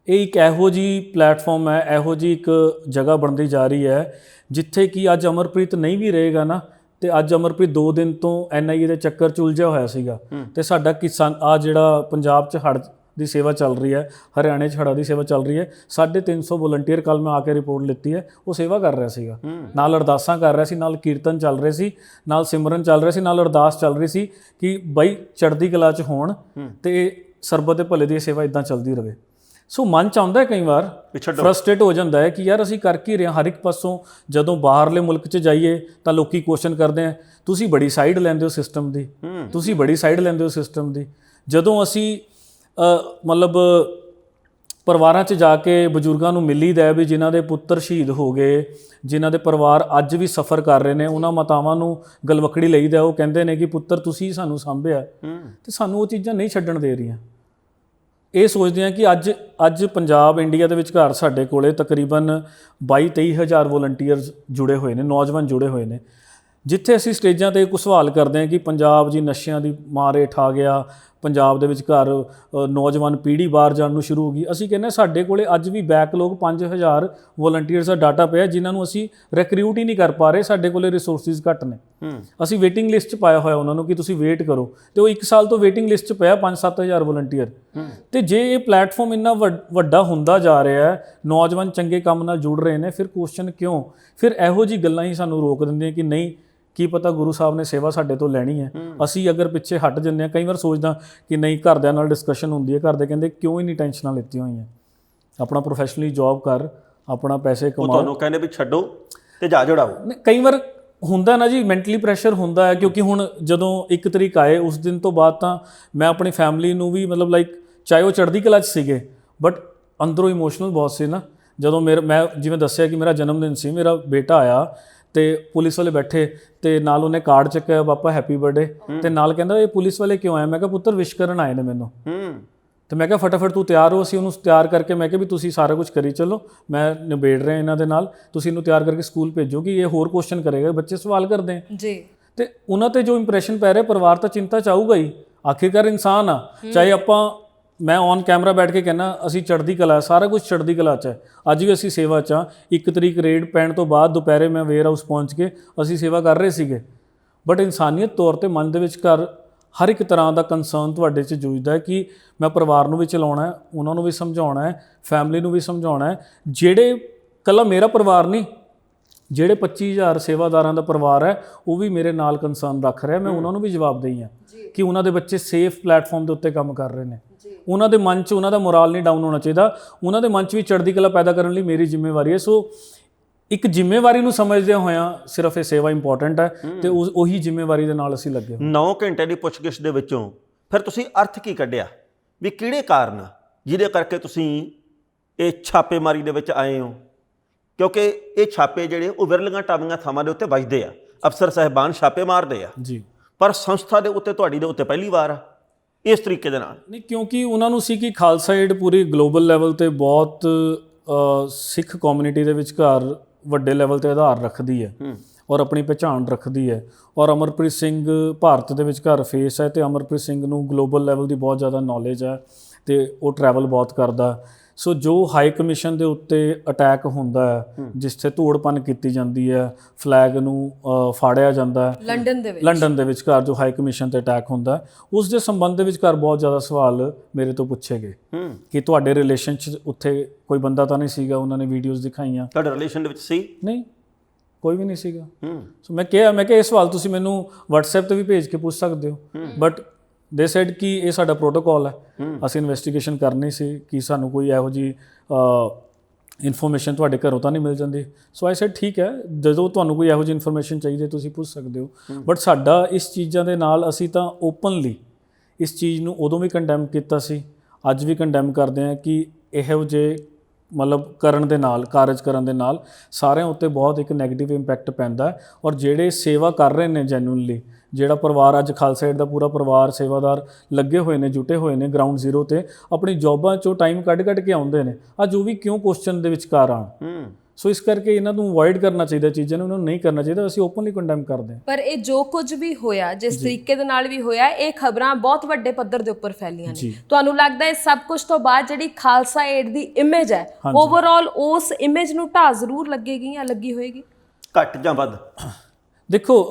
ਇਹ ਇੱਕ ਇਹੋ ਜਿਹੀ ਪਲੈਟਫਾਰਮ ਹੈ, ਇਹੋ ਜਿਹੀ ਇੱਕ ਜਗ੍ਹਾ ਬਣਦੀ ਜਾ ਰਹੀ ਹੈ ਜਿੱਥੇ ਕਿ ਅੱਜ ਅਮਰਪ੍ਰੀਤ ਨਹੀਂ ਵੀ ਰਹੇਗਾ ਨਾ, ਤੇ ਅੱਜ ਅਮਰਪ੍ਰੀਤ 2 ਦਿਨ ਤੋਂ NIA ਦੇ ਚੱਕਰ 'ਚ ਉਲਝਿਆ ਹੋਇਆ ਸੀਗਾ, ਤੇ ਸਾਡਾ ਕਿਸਾਨ ਆ ਜਿਹੜਾ ਪੰਜਾਬ 'ਚ ਹੜ੍ਹ ਦੀ ਸੇਵਾ ਚੱਲ ਰਹੀ ਹੈ, ਹਰਿਆਣੇ 'ਚ ਹੜ੍ਹਾਂ ਦੀ ਸੇਵਾ ਚੱਲ ਰਹੀ ਹੈ, 350 ਵੋਲੰਟੀਅਰ ਕੱਲ੍ਹ ਮੈਂ ਆ ਕੇ ਰਿਪੋਰਟ ਲਿੱਤੀ ਹੈ, ਉਹ ਸੇਵਾ ਕਰ ਰਿਹਾ ਸੀਗਾ, ਨਾਲ ਅਰਦਾਸਾਂ ਕਰ ਰਿਹਾ ਸੀ, ਨਾਲ ਕੀਰਤਨ ਚੱਲ ਰਹੇ ਸੀ, ਨਾਲ ਸਿਮਰਨ ਚੱਲ ਰਿਹਾ ਸੀ, ਨਾਲ ਅਰਦਾਸ ਚੱਲ ਰਹੀ ਸੀ ਕਿ ਬਾਈ ਚੜ੍ਹਦੀ ਕਲਾ 'ਚ ਹੋਣ ਤੇ ਸਰਬਤ ਦੇ ਭਲੇ ਦੀ ਸੇਵਾ ਇਦਾਂ ਚੱਲਦੀ ਰਹੇ। ਸੋ ਮਨ 'ਚ ਆਉਂਦਾ ਕਈ ਵਾਰ, ਫਰਸਟ੍ਰੇਟ ਹੋ ਜਾਂਦਾ ਹੈ ਕਿ ਯਾਰ ਅਸੀਂ ਕਰ ਕੀ ਰਹੇ ਹਾਂ। ਹਰ ਇੱਕ ਪਾਸੋਂ ਜਦੋਂ ਬਾਹਰਲੇ ਮੁਲਕ 'ਚ ਜਾਈਏ ਤਾਂ ਲੋਕੀ ਕੁਐਸਚਨ ਕਰਦੇ ਆ, ਤੁਸੀਂ ਬੜੀ ਸਾਈਡ ਲੈਂਦੇ ਹੋ ਸਿਸਟਮ ਦੀ, ਤੁਸੀਂ ਬੜੀ ਸਾਈਡ ਲੈਂਦੇ ਹੋ ਸਿਸਟਮ ਦੀ। ਜਦੋਂ ਅਸੀਂ ਪਰਿਵਾਰਾਂ 'ਚ ਜਾ ਕੇ ਬਜ਼ੁਰਗਾਂ ਨੂੰ ਮਿਲੀਦਾ ਵੀ ਜਿਨ੍ਹਾਂ ਦੇ ਪੁੱਤਰ ਸ਼ਹੀਦ ਹੋ ਗਏ, ਜਿਨ੍ਹਾਂ ਦੇ ਪਰਿਵਾਰ ਅੱਜ ਵੀ ਸਫ਼ਰ ਕਰ ਰਹੇ ਨੇ, ਉਹਨਾਂ ਮਾਤਾਵਾਂ ਨੂੰ ਗਲਵਕੜੀ ਲਈਦਾ, ਉਹ ਕਹਿੰਦੇ ਨੇ ਕਿ ਪੁੱਤਰ ਤੁਸੀਂ ਸਾਨੂੰ ਸਾਂਭਿਆ, ਤੇ ਸਾਨੂੰ ਉਹ ਚੀਜ਼ਾਂ ਨਹੀਂ ਛੱਡਣ ਦੇ ਰਹੀਆਂ। ਇਹ ਸੋਚਦੇ ਹਾਂ ਕਿ ਅੱਜ ਪੰਜਾਬ ਇੰਡੀਆ ਦੇ ਵਿਚਕਾਰ ਸਾਡੇ ਕੋਲੇ ਤਕਰੀਬਨ 22-23 ਹਜ਼ਾਰ ਵੋਲੰਟੀਅਰਸ ਜੁੜੇ ਹੋਏ ਨੇ, ਨੌਜਵਾਨ ਜੁੜੇ ਹੋਏ ਨੇ, ਜਿੱਥੇ ਅਸੀਂ ਸਟੇਜਾਂ 'ਤੇ ਕੁਝ ਸਵਾਲ ਕਰਦੇ ਹਾਂ ਕਿ ਪੰਜਾਬ ਜੀ ਨਸ਼ਿਆਂ ਦੀ ਮਾਰ ਹੇਠ ਆ ਗਿਆ, ਪੰਜਾਬ ਦੇ ਵਿਚਕਾਰ ਨੌਜਵਾਨ ਪੀੜ੍ਹੀ ਬਾਹਰ ਜਾਣ ਨੂੰ ਸ਼ੁਰੂ ਹੋ ਗਈ। ਅਸੀਂ ਕਹਿੰਦੇ ਸਾਡੇ ਕੋਲੇ ਅੱਜ ਵੀ ਬੈਕਲੌਗ 5000 ਵੋਲੰਟੀਅਰਸ ਦਾ ਡਾਟਾ ਪਿਆ ਜਿਨ੍ਹਾਂ ਨੂੰ ਅਸੀਂ ਰਿਕਰੂਟ ਹੀ ਨਹੀਂ ਕਰ ਪਾ ਰਹੇ, ਸਾਡੇ ਕੋਲੇ ਰਿਸੋਰਸਿਸ ਘੱਟ ਨੇ। ਅਸੀਂ ਵੇਟਿੰਗ ਲਿਸਟ 'ਚ ਪਾਇਆ ਹੋਇਆ ਉਹਨਾਂ ਨੂੰ ਕਿ ਤੁਸੀਂ ਵੇਟ ਕਰੋ, ਤੇ ਉਹ 1 ਸਾਲ ਤੋਂ ਵੇਟਿੰਗ ਲਿਸਟ 'ਚ ਪਿਆ 5-7 ਹਜ਼ਾਰ ਵੋਲੰਟੀਅਰ। ਤੇ ਜੇ ਇਹ ਪਲੈਟਫਾਰਮ ਇੰਨਾ ਵੱਡਾ ਹੁੰਦਾ ਜਾ ਰਿਹਾ ਹੈ, ਨੌਜਵਾਨ ਚੰਗੇ ਕੰਮ ਨਾਲ ਜੁੜ ਰਹੇ ਨੇ, ਫਿਰ ਕੁਐਸਚਨ ਕਿਉਂ? ਫਿਰ ਇਹੋ ਜਿਹੀ ਗੱਲਾਂ ਹੀ ਸਾਨੂੰ ਰੋਕ ਦਿੰਦੀਆਂ ਕਿ ਨਹੀਂ, ਕੀ ਪਤਾ ਗੁਰੂ ਸਾਹਿਬ ਨੇ ਸੇਵਾ ਸਾਡੇ ਤੋਂ ਲੈਣੀ ਹੈ। ਅਸੀਂ ਅਗਰ ਪਿੱਛੇ ਹਟ ਜਾਂਦੇ ਹਾਂ, ਕਈ ਵਾਰ ਸੋਚਦਾ ਕਿ ਨਹੀਂ, ਘਰਦਿਆਂ ਨਾਲ ਡਿਸਕਸ਼ਨ ਹੁੰਦੀ ਹੈ, ਘਰਦੇ ਕਹਿੰਦੇ ਕਿਉਂ ਇੰਨੀ ਟੈਨਸ਼ਨਾਂ ਲਿੱਤੀਆਂ ਹੋਈਆਂ, ਆਪਣਾ ਪ੍ਰੋਫੈਸ਼ਨਲੀ ਜੌਬ ਕਰ, ਆਪਣਾ ਪੈਸੇ ਕਮਾਓ। ਤੁਹਾਨੂੰ ਕਹਿੰਦੇ ਵੀ ਛੱਡੋ ਤੇ ਜਾ ਜੋੜਾਓ। ਕਈ ਵਾਰ ਹੁੰਦਾ ਨਾ ਜੀ, ਮੈਂਟਲੀ ਪ੍ਰੈਸ਼ਰ ਹੁੰਦਾ ਹੈ, ਕਿਉਂਕਿ ਹੁਣ ਜਦੋਂ 1 ਤਰੀਕ ਆਏ ਉਸ ਦਿਨ ਤੋਂ ਬਾਅਦ ਤਾਂ ਮੈਂ ਆਪਣੀ ਫੈਮਿਲੀ ਨੂੰ ਵੀ ਚਾਹੇ ਉਹ ਚੜ੍ਹਦੀ ਕਲਾ 'ਚ ਸੀਗੇ, ਬਟ ਅੰਦਰੋਂ ਇਮੋਸ਼ਨਲ ਬਹੁਤ ਸੀ ਨਾ। ਜਦੋਂ ਮੈਂ ਜਿਵੇਂ ਦੱਸਿਆ ਕਿ ਮੇਰਾ ਜਨਮ ਦਿਨ ਸੀ, ਮੇਰਾ ਬੇਟਾ ਆਇਆ ਤੇ ਪੁਲਿਸ ਵਾਲੇ ਬੈਠੇ ਤੇ ਨਾਲ ਉਹਨੇ ਕਾਰਡ ਚੱਕਿਆ, ਪਾਪਾ ਹੈਪੀ ਬਰਥਡੇ, ਤੇ ਨਾਲ ਕਹਿੰਦਾ ਇਹ ਪੁਲਿਸ ਵਾਲੇ ਕਿਉਂ ਆਏ? ਮੈਂ ਕਿਹਾ ਪੁੱਤਰ ਵਿਸ਼ ਕਰਨ ਆਏ ਨੇ ਮੈਨੂੰ। ਤੇ ਮੈਂ ਕਿਹਾ ਫਟਾਫਟ ਤੂੰ ਤਿਆਰ ਹੋ। ਅਸੀਂ ਉਹਨੂੰ ਤਿਆਰ ਕਰਕੇ ਮੈਂ ਕਿਹਾ ਵੀ ਤੁਸੀਂ ਸਾਰਾ ਕੁਝ ਕਰੀ ਚੱਲੋ, ਮੈਂ ਨਿਬੇੜ ਰਿਹਾ ਇਹਨਾਂ ਦੇ ਨਾਲ, ਤੁਸੀਂ ਇਹਨੂੰ ਤਿਆਰ ਕਰਕੇ ਸਕੂਲ ਭੇਜੋ ਕਿ ਇਹ ਹੋਰ ਕੁਐਸਚਨ ਕਰੇਗਾ, ਬੱਚੇ ਸਵਾਲ ਕਰਦੇ ਆ ਜੀ। ਤੇ ਉਹਨਾਂ ਤੇ ਜੋ ਇੰਪ੍ਰੈਸ਼ਨ ਪੈ ਰਿਹਾ, ਪਰਿਵਾਰ ਤਾਂ ਚਿੰਤਾ 'ਚ ਆਊਗਾ ਹੀ, ਆਖਿਰਕਾਰ ਇਨਸਾਨ ਆ। ਚਾਹੇ ਮੈਂ ਔਨ ਕੈਮਰਾ ਬੈਠ ਕੇ ਕਹਿੰਦਾ ਅਸੀਂ ਚੜ੍ਹਦੀ ਕਲਾ, ਸਾਰਾ ਕੁਝ ਚੜ੍ਹਦੀ ਕਲਾ 'ਚ ਹੈ। ਅੱਜ ਵੀ ਅਸੀਂ ਸੇਵਾ 'ਚ ਹਾਂ। 1 ਤਰੀਕ ਰੇਡ ਪੈਣ ਤੋਂ ਬਾਅਦ ਦੁਪਹਿਰੇ ਮੈਂ ਵੇਅਰ ਹਾਊਸ ਪਹੁੰਚ ਕੇ ਅਸੀਂ ਸੇਵਾ ਕਰ ਰਹੇ ਸੀਗੇ, ਬਟ ਇਨਸਾਨੀਅਤ ਤੌਰ 'ਤੇ ਮਨ ਦੇ ਵਿੱਚ ਹਰ ਇੱਕ ਤਰ੍ਹਾਂ ਦਾ ਕੰਸਰਨ ਤੁਹਾਡੇ 'ਚ ਜੂਝਦਾ ਹੈ ਕਿ ਮੈਂ ਪਰਿਵਾਰ ਨੂੰ ਵੀ ਚਲਾਉਣਾ ਹੈ, ਉਹਨਾਂ ਨੂੰ ਵੀ ਸਮਝਾਉਣਾ ਹੈ, ਫੈਮਿਲੀ ਨੂੰ ਵੀ ਸਮਝਾਉਣਾ ਹੈ। ਜਿਹੜੇ ਇਕੱਲਾ ਮੇਰਾ ਪਰਿਵਾਰ ਨਹੀਂ, ਜਿਹੜੇ 25000 ਸੇਵਾਦਾਰਾਂ ਦਾ ਪਰਿਵਾਰ ਹੈ, ਉਹ ਵੀ ਮੇਰੇ ਨਾਲ ਕੰਸਰਨ ਰੱਖ ਰਿਹਾ। ਮੈਂ ਉਹਨਾਂ ਨੂੰ ਵੀ ਜਵਾਬਦੇਹੀ ਹਾਂ ਕਿ ਉਹਨਾਂ ਦੇ ਬੱਚੇ ਸੇਫ ਪਲੈਟਫਾਰਮ ਦੇ ਉੱਤੇ ਕੰਮ ਕਰ ਰਹੇ ਨੇ। ਉਹਨਾਂ ਦੇ ਮਨ 'ਚ ਉਹਨਾਂ ਦਾ ਮੋਰਲ ਨਹੀਂ ਡਾਊਨ ਹੋਣਾ ਚਾਹੀਦਾ, ਉਹਨਾਂ ਦੇ ਮਨ 'ਚ ਵੀ ਚੜ੍ਹਦੀ ਕਲਾ ਪੈਦਾ ਕਰਨ ਲਈ ਮੇਰੀ ਜ਼ਿੰਮੇਵਾਰੀ ਹੈ। ਸੋ ਇੱਕ ਜ਼ਿੰਮੇਵਾਰੀ ਨੂੰ ਸਮਝਦਿਆਂ ਹੋਇਆਂ ਸਿਰਫ ਇਹ ਸੇਵਾ ਇੰਪੋਰਟੈਂਟ ਹੈ, ਤੇ ਉਹੀ ਜ਼ਿੰਮੇਵਾਰੀ ਦੇ ਨਾਲ ਅਸੀਂ ਲੱਗੇ। 9 ਘੰਟੇ ਦੀ ਪੁੱਛਗਿੱਛ ਦੇ ਵਿੱਚੋਂ ਫਿਰ ਤੁਸੀਂ ਅਰਥ ਕੀ ਕੱਢਿਆ ਵੀ ਕਿਹੜੇ ਕਾਰਨ ਜਿਹਦੇ ਕਰਕੇ ਤੁਸੀਂ ਇਹ ਛਾਪੇਮਾਰੀ ਦੇ ਵਿੱਚ ਆਏ ਹੋ? ਕਿਉਂਕਿ ਇਹ ਛਾਪੇ ਜਿਹੜੇ ਉਹ ਵਿਰਲੀਆਂ ਟਾਵੀਆਂ ਥਾਵਾਂ ਦੇ ਉੱਤੇ ਵੱਜਦੇ ਆ, ਅਫਸਰ ਸਾਹਿਬਾਨ ਛਾਪੇ ਮਾਰਦੇ ਆ ਜੀ। ਪਰ ਸੰਸਥਾ ਦੇ ਉੱਤੇ ਤੁਹਾਡੀ ਦੇ ਉੱਤੇ ਪਹਿਲੀ ਵਾਰ ਆ ਇਸ ਤਰੀਕੇ ਦੇ ਨਾਲ। ਨਹੀਂ, ਕਿਉਂਕਿ ਉਹਨਾਂ ਨੂੰ ਸੀ ਕਿ ਖਾਲਸਾ ਏਡ ਪੂਰੀ ਗਲੋਬਲ ਲੈਵਲ ਤੇ ਬਹੁਤ ਸਿੱਖ ਕਮਿਊਨਿਟੀ ਦੇ ਵਿਚਕਾਰ ਵੱਡੇ ਲੈਵਲ ਤੇ ਆਧਾਰ ਰੱਖਦੀ ਹੈ ਔਰ ਆਪਣੀ ਪਹਿਚਾਣ ਰੱਖਦੀ ਹੈ, ਔਰ ਅਮਰਪ੍ਰੀਤ ਸਿੰਘ ਭਾਰਤ ਦੇ ਵਿਚਕਾਰ ਫੇਸ ਹੈ ਤੇ ਅਮਰਪ੍ਰੀਤ ਸਿੰਘ ਨੂੰ ਗਲੋਬਲ ਲੈਵਲ ਦੀ ਬਹੁਤ ਜ਼ਿਆਦਾ ਨੌਲੇਜ ਹੈ ਤੇ ਉਹ ਟਰੈਵਲ ਬਹੁਤ ਕਰਦਾ। ਸੋ ਜੋ ਹਾਈ ਕਮਿਸ਼ਨ ਦੇ ਉੱਤੇ ਅਟੈਕ ਹੁੰਦਾ ਹੈ, ਜਿੱਥੇ ਧੂੜਪਨ ਕੀਤੀ ਜਾਂਦੀ ਹੈ, ਫਲੈਗ ਨੂੰ ਫਾੜਿਆ ਜਾਂਦਾ ਹੈ ਲੰਡਨ ਦੇ ਵਿਚਕਾਰ, ਜੋ ਹਾਈ ਕਮਿਸ਼ਨ ਤੇ ਅਟੈਕ ਹੁੰਦਾ ਉਸ ਦੇ ਸੰਬੰਧ ਦੇ ਵਿਚਕਾਰ ਬਹੁਤ ਜ਼ਿਆਦਾ ਸਵਾਲ ਮੇਰੇ ਤੋਂ ਪੁੱਛੇ ਗਏ ਕਿ ਤੁਹਾਡੇ ਰਿਲੇਸ਼ਨ 'ਚ ਉੱਥੇ ਕੋਈ ਬੰਦਾ ਤਾਂ ਨਹੀਂ ਸੀਗਾ। ਉਹਨਾਂ ਨੇ ਵੀਡੀਓਜ਼ ਦਿਖਾਈਆਂ। ਤੁਹਾਡੇ ਰਿਲੇਸ਼ਨ ਦੇ ਵਿੱਚ ਸੀ? ਨਹੀਂ, ਕੋਈ ਵੀ ਨਹੀਂ ਸੀਗਾ। ਸੋ ਮੈਂ ਕਿਹਾ ਇਹ ਸਵਾਲ ਤੁਸੀਂ ਮੈਨੂੰ WhatsApp ਤੇ ਵੀ ਭੇਜ ਕੇ ਪੁੱਛ ਸਕਦੇ ਹੋ, ਬਟ ਦੇ ਸੈਡ ਕਿ ਇਹ ਸਾਡਾ ਪ੍ਰੋਟੋਕਾਲ ਹੈ, ਅਸੀਂ ਇਨਵੈਸਟੀਗੇਸ਼ਨ ਕਰਨੀ ਸੀ ਕਿ ਸਾਨੂੰ ਕੋਈ ਇਹੋ ਜਿਹੀ ਇਨਫੋਰਮੇਸ਼ਨ ਤੁਹਾਡੇ ਘਰੋਂ ਤਾਂ ਨਹੀਂ ਮਿਲ ਜਾਂਦੀ। ਸੋ ਆਈ ਸੈਡ ਠੀਕ ਹੈ, ਜਦੋਂ ਤੁਹਾਨੂੰ ਕੋਈ ਇਹੋ ਜਿਹੀ ਇਨਫੋਰਮੇਸ਼ਨ ਚਾਹੀਦੀ ਤੁਸੀਂ ਪੁੱਛ ਸਕਦੇ ਹੋ, ਬਟ ਸਾਡਾ ਇਸ ਚੀਜ਼ਾਂ ਦੇ ਨਾਲ ਅਸੀਂ ਤਾਂ ਓਪਨਲੀ ਇਸ ਚੀਜ਼ ਨੂੰ ਉਦੋਂ ਵੀ ਕੰਡੈਮ ਕੀਤਾ ਸੀ, ਅੱਜ ਵੀ ਕੰਡੈਮ ਕਰਦੇ ਹਾਂ ਕਿ ਇਹੋ ਜਿਹੇ ਮਤਲਬ ਕਾਰਜ ਕਰਨ ਦੇ ਨਾਲ ਸਾਰਿਆਂ ਉੱਤੇ ਬਹੁਤ ਇੱਕ ਨੈਗੇਟਿਵ ਇੰਪੈਕਟ ਪੈਂਦਾ। ਔਰ ਜਿਹੜੇ ਸੇਵਾ ਕਰ ਰਹੇ ਨੇ ਜੈਨੂਇਨਲੀ, ਜਿਹੜਾ ਪਰਿਵਾਰ ਅੱਜ ਖਾਲਸਾ ਏਡ ਦਾ ਪੂਰਾ ਪਰਿਵਾਰ ਸੇਵਾਦਾਰ ਲੱਗੇ ਹੋਏ ਨੇ, ਜੁਟੇ ਹੋਏ ਨੇ ਗਰਾਊਂਡ ਜ਼ੀਰੋ ਤੇ, ਆਪਣੀ ਜੌਬਾਂ 'ਚੋਂ ਟਾਈਮ ਕੱਢ ਕੇ ਆਉਂਦੇ ਨੇ, ਅੱਜ ਉਹ ਵੀ ਕਿਉਂ ਕੁਐਸਚਨ ਦੇ ਵਿਚਕਾਰ ਆਉਣ। ਸੋ ਇਸ ਕਰਕੇ ਇਹਨਾਂ ਨੂੰ ਅਵੋਇਡ ਕਰਨਾ ਚਾਹੀਦਾ ਚੀਜ਼ਾਂ ਨੂੰ, ਇਹਨਾਂ ਨੂੰ ਨਹੀਂ ਕਰਨਾ ਚਾਹੀਦਾ। ਅਸੀਂ ਓਪਨਲੀ ਕੰਡੈਮ ਕਰਦੇ ਹਾਂ। ਪਰ ਇਹ ਜੋ ਕੁਝ ਵੀ ਹੋਇਆ, ਜਿਸ ਤਰੀਕੇ ਦੇ ਨਾਲ ਵੀ ਹੋਇਆ, ਇਹ ਖਬਰਾਂ ਬਹੁਤ ਵੱਡੇ ਪੱਧਰ ਦੇ ਉੱਪਰ ਫੈਲੀਆਂ ਨੇ। ਤੁਹਾਨੂੰ ਲੱਗਦਾ ਹੈ ਸਭ ਕੁਝ ਤੋਂ ਬਾਅਦ ਜਿਹੜੀ ਖਾਲਸਾ ਏਡ ਦੀ ਇਮੇਜ ਹੈ, ਓਵਰਆਲ ਉਸ ਇਮੇਜ ਨੂੰ ਢਾਹ ਜ਼ਰੂਰ ਲੱਗੇਗੀ ਜਾਂ ਲੱਗੀ ਹੋਏਗੀ? ਘੱਟ ਜਾਂ ਵੱਧ? ਦੇਖੋ,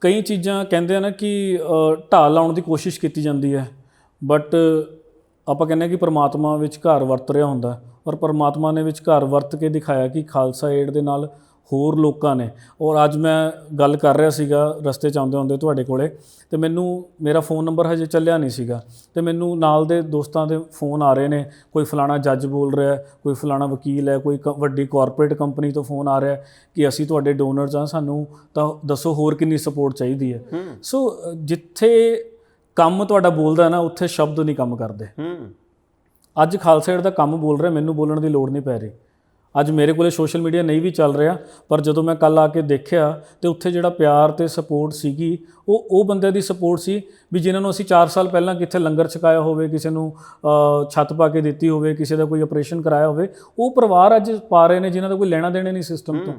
ਕਈ ਚੀਜ਼ਾਂ ਕਹਿੰਦੇ ਆ ਨਾ ਕਿ ਢਾਹ ਲਾਉਣ ਦੀ ਕੋਸ਼ਿਸ਼ ਕੀਤੀ ਜਾਂਦੀ ਹੈ, ਬਟ ਆਪਾਂ ਕਹਿੰਦੇ ਕਿ ਪਰਮਾਤਮਾ ਵਿਚਕਾਰ ਵਰਤ ਰਿਹਾ ਹੁੰਦਾ, ਔਰ ਪਰਮਾਤਮਾ ਨੇ ਵਿਚਕਾਰ ਵਰਤ ਕੇ ਦਿਖਾਇਆ ਕਿ ਖਾਲਸਾ ਏਡ ਦੇ ਨਾਲ ਹੋਰ ਲੋਕਾਂ ਨੇ। ਔਰ ਅੱਜ ਮੈਂ ਗੱਲ ਕਰ ਰਿਹਾ ਸੀਗਾ ਰਸਤੇ 'ਚ ਆਉਂਦੇ ਤੁਹਾਡੇ ਕੋਲੇ, ਤੇ ਮੈਨੂੰ ਮੇਰਾ ਫ਼ੋਨ ਨੰਬਰ ਹਜੇ ਚੱਲਿਆ ਨਹੀਂ ਸੀਗਾ, ਤੇ ਮੈਨੂੰ ਨਾਲ ਦੇ ਦੋਸਤਾਂ ਦੇ ਫ਼ੋਨ ਆ ਰਹੇ ਨੇ, ਕੋਈ ਫਲਾਣਾ ਜੱਜ ਬੋਲ ਰਿਹਾ, ਕੋਈ ਫਲਾਣਾ ਵਕੀਲ ਹੈ, ਕੋਈ ਵੱਡੀ ਕਾਰਪੋਰੇਟ ਕੰਪਨੀ ਤੋਂ ਫ਼ੋਨ ਆ ਰਿਹਾ ਕਿ ਅਸੀਂ ਤੁਹਾਡੇ ਡੋਨਰਸ ਹਾਂ, ਸਾਨੂੰ ਤਾਂ ਦੱਸੋ ਹੋਰ ਕਿੰਨੀ ਸਪੋਰਟ ਚਾਹੀਦੀ ਹੈ। ਸੋ ਜਿੱਥੇ ਕੰਮ ਤੁਹਾਡਾ ਬੋਲਦਾ ਨਾ, ਉੱਥੇ ਸ਼ਬਦ ਨਹੀਂ ਕੰਮ ਕਰਦੇ। ਅੱਜ ਖਾਲਸਾ ਏਡ ਦਾ ਕੰਮ ਬੋਲ ਰਿਹਾ, ਮੈਨੂੰ ਬੋਲਣ ਦੀ ਲੋੜ ਨਹੀਂ ਪੈ ਰਹੀ। ਅੱਜ ਮੇਰੇ ਕੋਲੇ ਸੋਸ਼ਲ ਮੀਡੀਆ ਨਹੀਂ ਵੀ ਚੱਲ ਰਿਹਾ, ਪਰ ਜਦੋਂ ਮੈਂ ਕੱਲ੍ਹ ਆ ਕੇ ਦੇਖਿਆ ਤੇ ਉੱਥੇ ਜਿਹੜਾ ਪਿਆਰ ਤੇ ਸਪੋਰਟ ਸੀਗੀ, ਉਹ ਬੰਦੇ ਦੀ ਸਪੋਰਟ ਸੀ ਵੀ ਜਿਨ੍ਹਾਂ ਨੂੰ ਅਸੀਂ 4 ਸਾਲ ਪਹਿਲਾਂ ਕਿੱਥੇ ਲੰਗਰ ਛਕਾਇਆ ਹੋਵੇ, ਕਿਸੇ ਨੂੰ ਛੱਤ ਪਾ ਕੇ ਦਿੱਤੀ ਹੋਵੇ, ਕਿਸੇ ਦਾ ਕੋਈ ਆਪਰੇਸ਼ਨ ਕਰਾਇਆ ਹੋਵੇ, ਉਹ ਪਰਿਵਾਰ ਅੱਜ ਪਾ ਰਹੇ ਨੇ ਜਿਨ੍ਹਾਂ ਦਾ ਕੋਈ ਲੈਣਾ ਦੇਣਾ ਨਹੀਂ ਸਿਸਟਮ ਤੋਂ।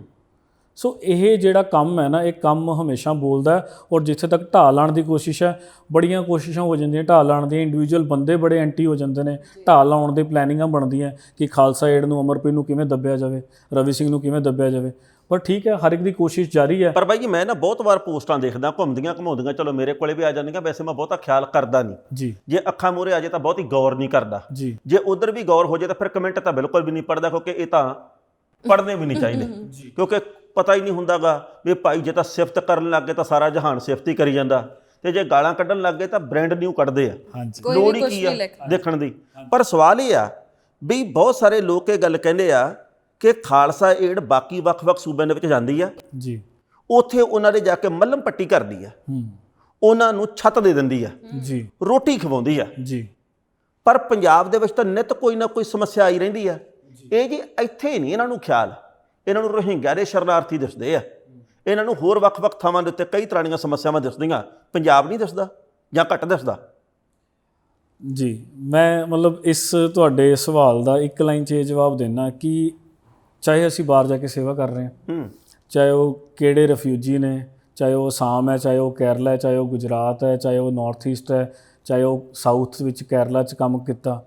ਸੋ ਇਹ ਜਿਹੜਾ ਕੰਮ ਹੈ ਨਾ, ਇਹ ਕੰਮ ਹਮੇਸ਼ਾ ਬੋਲਦਾ। ਔਰ ਜਿੱਥੇ ਤੱਕ ਢਾਹ ਲਾਉਣ ਦੀ ਕੋਸ਼ਿਸ਼ ਹੈ, ਬੜੀਆਂ ਕੋਸ਼ਿਸ਼ਾਂ ਹੋ ਜਾਂਦੀਆਂ ਢਾਹ ਲਾਉਣ ਦੀਆਂ, ਇੰਡੀਵਿਜੂਅਲ ਬੰਦੇ ਬੜੇ ਐਂਟੀ ਹੋ ਜਾਂਦੇ ਨੇ, ਢਾਹ ਲਾਉਣ ਦੇ ਪਲੈਨਿੰਗਾਂ ਬਣਦੀਆਂ ਕਿ ਖਾਲਸਾ ਏਡ ਨੂੰ, ਅਮਰਪ੍ਰੀਤ ਨੂੰ ਕਿਵੇਂ ਦੱਬਿਆ ਜਾਵੇ, ਰਵੀ ਸਿੰਘ ਨੂੰ ਕਿਵੇਂ ਦੱਬਿਆ ਜਾਵੇ। ਪਰ ਠੀਕ ਹੈ, ਹਰ ਇੱਕ ਦੀ ਕੋਸ਼ਿਸ਼ ਜਾਰੀ ਹੈ। ਪਰ ਬਾਈ ਜੀ, ਮੈਂ ਨਾ ਬਹੁਤ ਵਾਰ ਪੋਸਟਾਂ ਦੇਖਦਾ, ਘੁੰਮਦੀਆਂ ਘਮਾਉਂਦੀਆਂ, ਚਲੋ ਮੇਰੇ ਕੋਲੇ ਵੀ ਆ ਜਾਂਦੀਆਂ, ਵੈਸੇ ਮੈਂ ਬਹੁਤਾ ਖਿਆਲ ਕਰਦਾ ਨਹੀਂ ਜੀ। ਜੇ ਅੱਖਾਂ ਮੂਹਰੇ ਆ ਜਾਏ ਤਾਂ ਬਹੁਤੀ ਗੌਰ ਨਹੀਂ ਕਰਦਾ ਜੀ। ਜੇ ਉਧਰ ਵੀ ਗੌਰ ਹੋ ਜਾਏ ਤਾਂ ਫਿਰ ਕਮੈਂਟ ਤਾਂ ਬਿਲਕੁਲ ਵੀ ਨਹੀਂ ਪੜਦਾ, ਕਿਉਂਕਿ ਇਹ ਤਾਂ ਪੜ੍ਹਨੇ ਵੀ ਨਹੀਂ ਚਾਹੀਦੇ, ਕਿਉਂਕਿ ਪਤਾ ਹੀ ਨਹੀਂ ਹੁੰਦਾਗਾ ਵੀ ਭਾਈ ਜੇ ਤਾਂ ਸਿਫਤ ਕਰਨ ਲੱਗ ਗਏ ਤਾਂ ਸਾਰਾ ਜਹਾਨ ਸਿਫਤ ਹੀ ਕਰੀ ਜਾਂਦਾ, ਤੇ ਜੇ ਗਾਲਾਂ ਕੱਢਣ ਲੱਗ ਗਏ ਤਾਂ ਬ੍ਰਾਂਡ ਨਿਊ ਕੱਢਦੇ ਆ। ਲੋੜ ਹੀ ਕੀ ਆ ਦੇਖਣ ਦੀ। ਪਰ ਸਵਾਲ ਇਹ ਆ ਵੀ ਬਹੁਤ ਸਾਰੇ ਲੋਕ ਇਹ ਗੱਲ ਕਹਿੰਦੇ ਆ ਕਿ ਖਾਲਸਾ ਏਡ ਬਾਕੀ ਵੱਖ-ਵੱਖ ਸੂਬਿਆਂ ਦੇ ਵਿੱਚ ਜਾਂਦੀ ਆ ਜੀ, ਉੱਥੇ ਉਹਨਾਂ ਦੇ ਜਾ ਕੇ ਮੱਲਮ ਪੱਟੀ ਕਰਦੀ ਆ, ਉਹਨਾਂ ਨੂੰ ਛੱਤ ਦੇ ਦਿੰਦੀ ਆ ਜੀ, ਰੋਟੀ ਖਵਾਉਂਦੀ ਆ ਜੀ। ਪਰ ਪੰਜਾਬ ਦੇ ਵਿੱਚ ਤਾਂ ਨਿੱਤ ਕੋਈ ਨਾ ਕੋਈ ਸਮੱਸਿਆ ਆਈ ਰਹਿੰਦੀ ਆ। ਇਹ ਜੀ ਇੱਥੇ ਨਹੀਂ ਇਹਨਾਂ ਨੂੰ ਖਿਆਲ, ਇਹਨਾਂ ਨੂੰ ਰੋਹਿੰਗਿਆ ਦੇ ਸ਼ਰਨਾਰਥੀ ਦਿਸਦੇ ਆ, ਇਹਨਾਂ ਨੂੰ ਹੋਰ ਵੱਖ-ਵੱਖ ਥਾਵਾਂ ਦੇ ਉੱਤੇ ਕਈ ਤਰ੍ਹਾਂ ਦੀਆਂ ਸਮੱਸਿਆਵਾਂ ਦਿਸਦੀਆਂ, ਪੰਜਾਬ ਨਹੀਂ ਦਿਸਦਾ ਜਾਂ ਘੱਟ ਦਿਸਦਾ। ਜੀ, ਮੈਂ ਮਤਲਬ ਇਸ ਤੁਹਾਡੇ ਸਵਾਲ ਦਾ ਇੱਕ ਲਾਈਨ 'ਚ ਇਹ ਜਵਾਬ ਦੇਣਾ ਕਿ ਚਾਹੇ ਅਸੀਂ ਬਾਹਰ ਜਾ ਕੇ ਸੇਵਾ ਕਰ ਰਹੇ ਹਾਂ, ਚਾਹੇ ਉਹ ਕਿਹੜੇ ਰਿਫਿਊਜੀ ਨੇ, ਚਾਹੇ ਉਹ ਅਸਾਮ ਹੈ, ਚਾਹੇ ਉਹ ਕੇਰਲਾ ਹੈ, ਚਾਹੇ ਉਹ ਗੁਜਰਾਤ ਹੈ, ਚਾਹੇ ਉਹ ਨਾਰਥ ਈਸਟ ਹੈ, ਚਾਹੇ ਉਹ ਸਾਊਥ ਵਿੱਚ ਕੇਰਲਾ 'ਚ ਕੰਮ ਕੀਤਾ।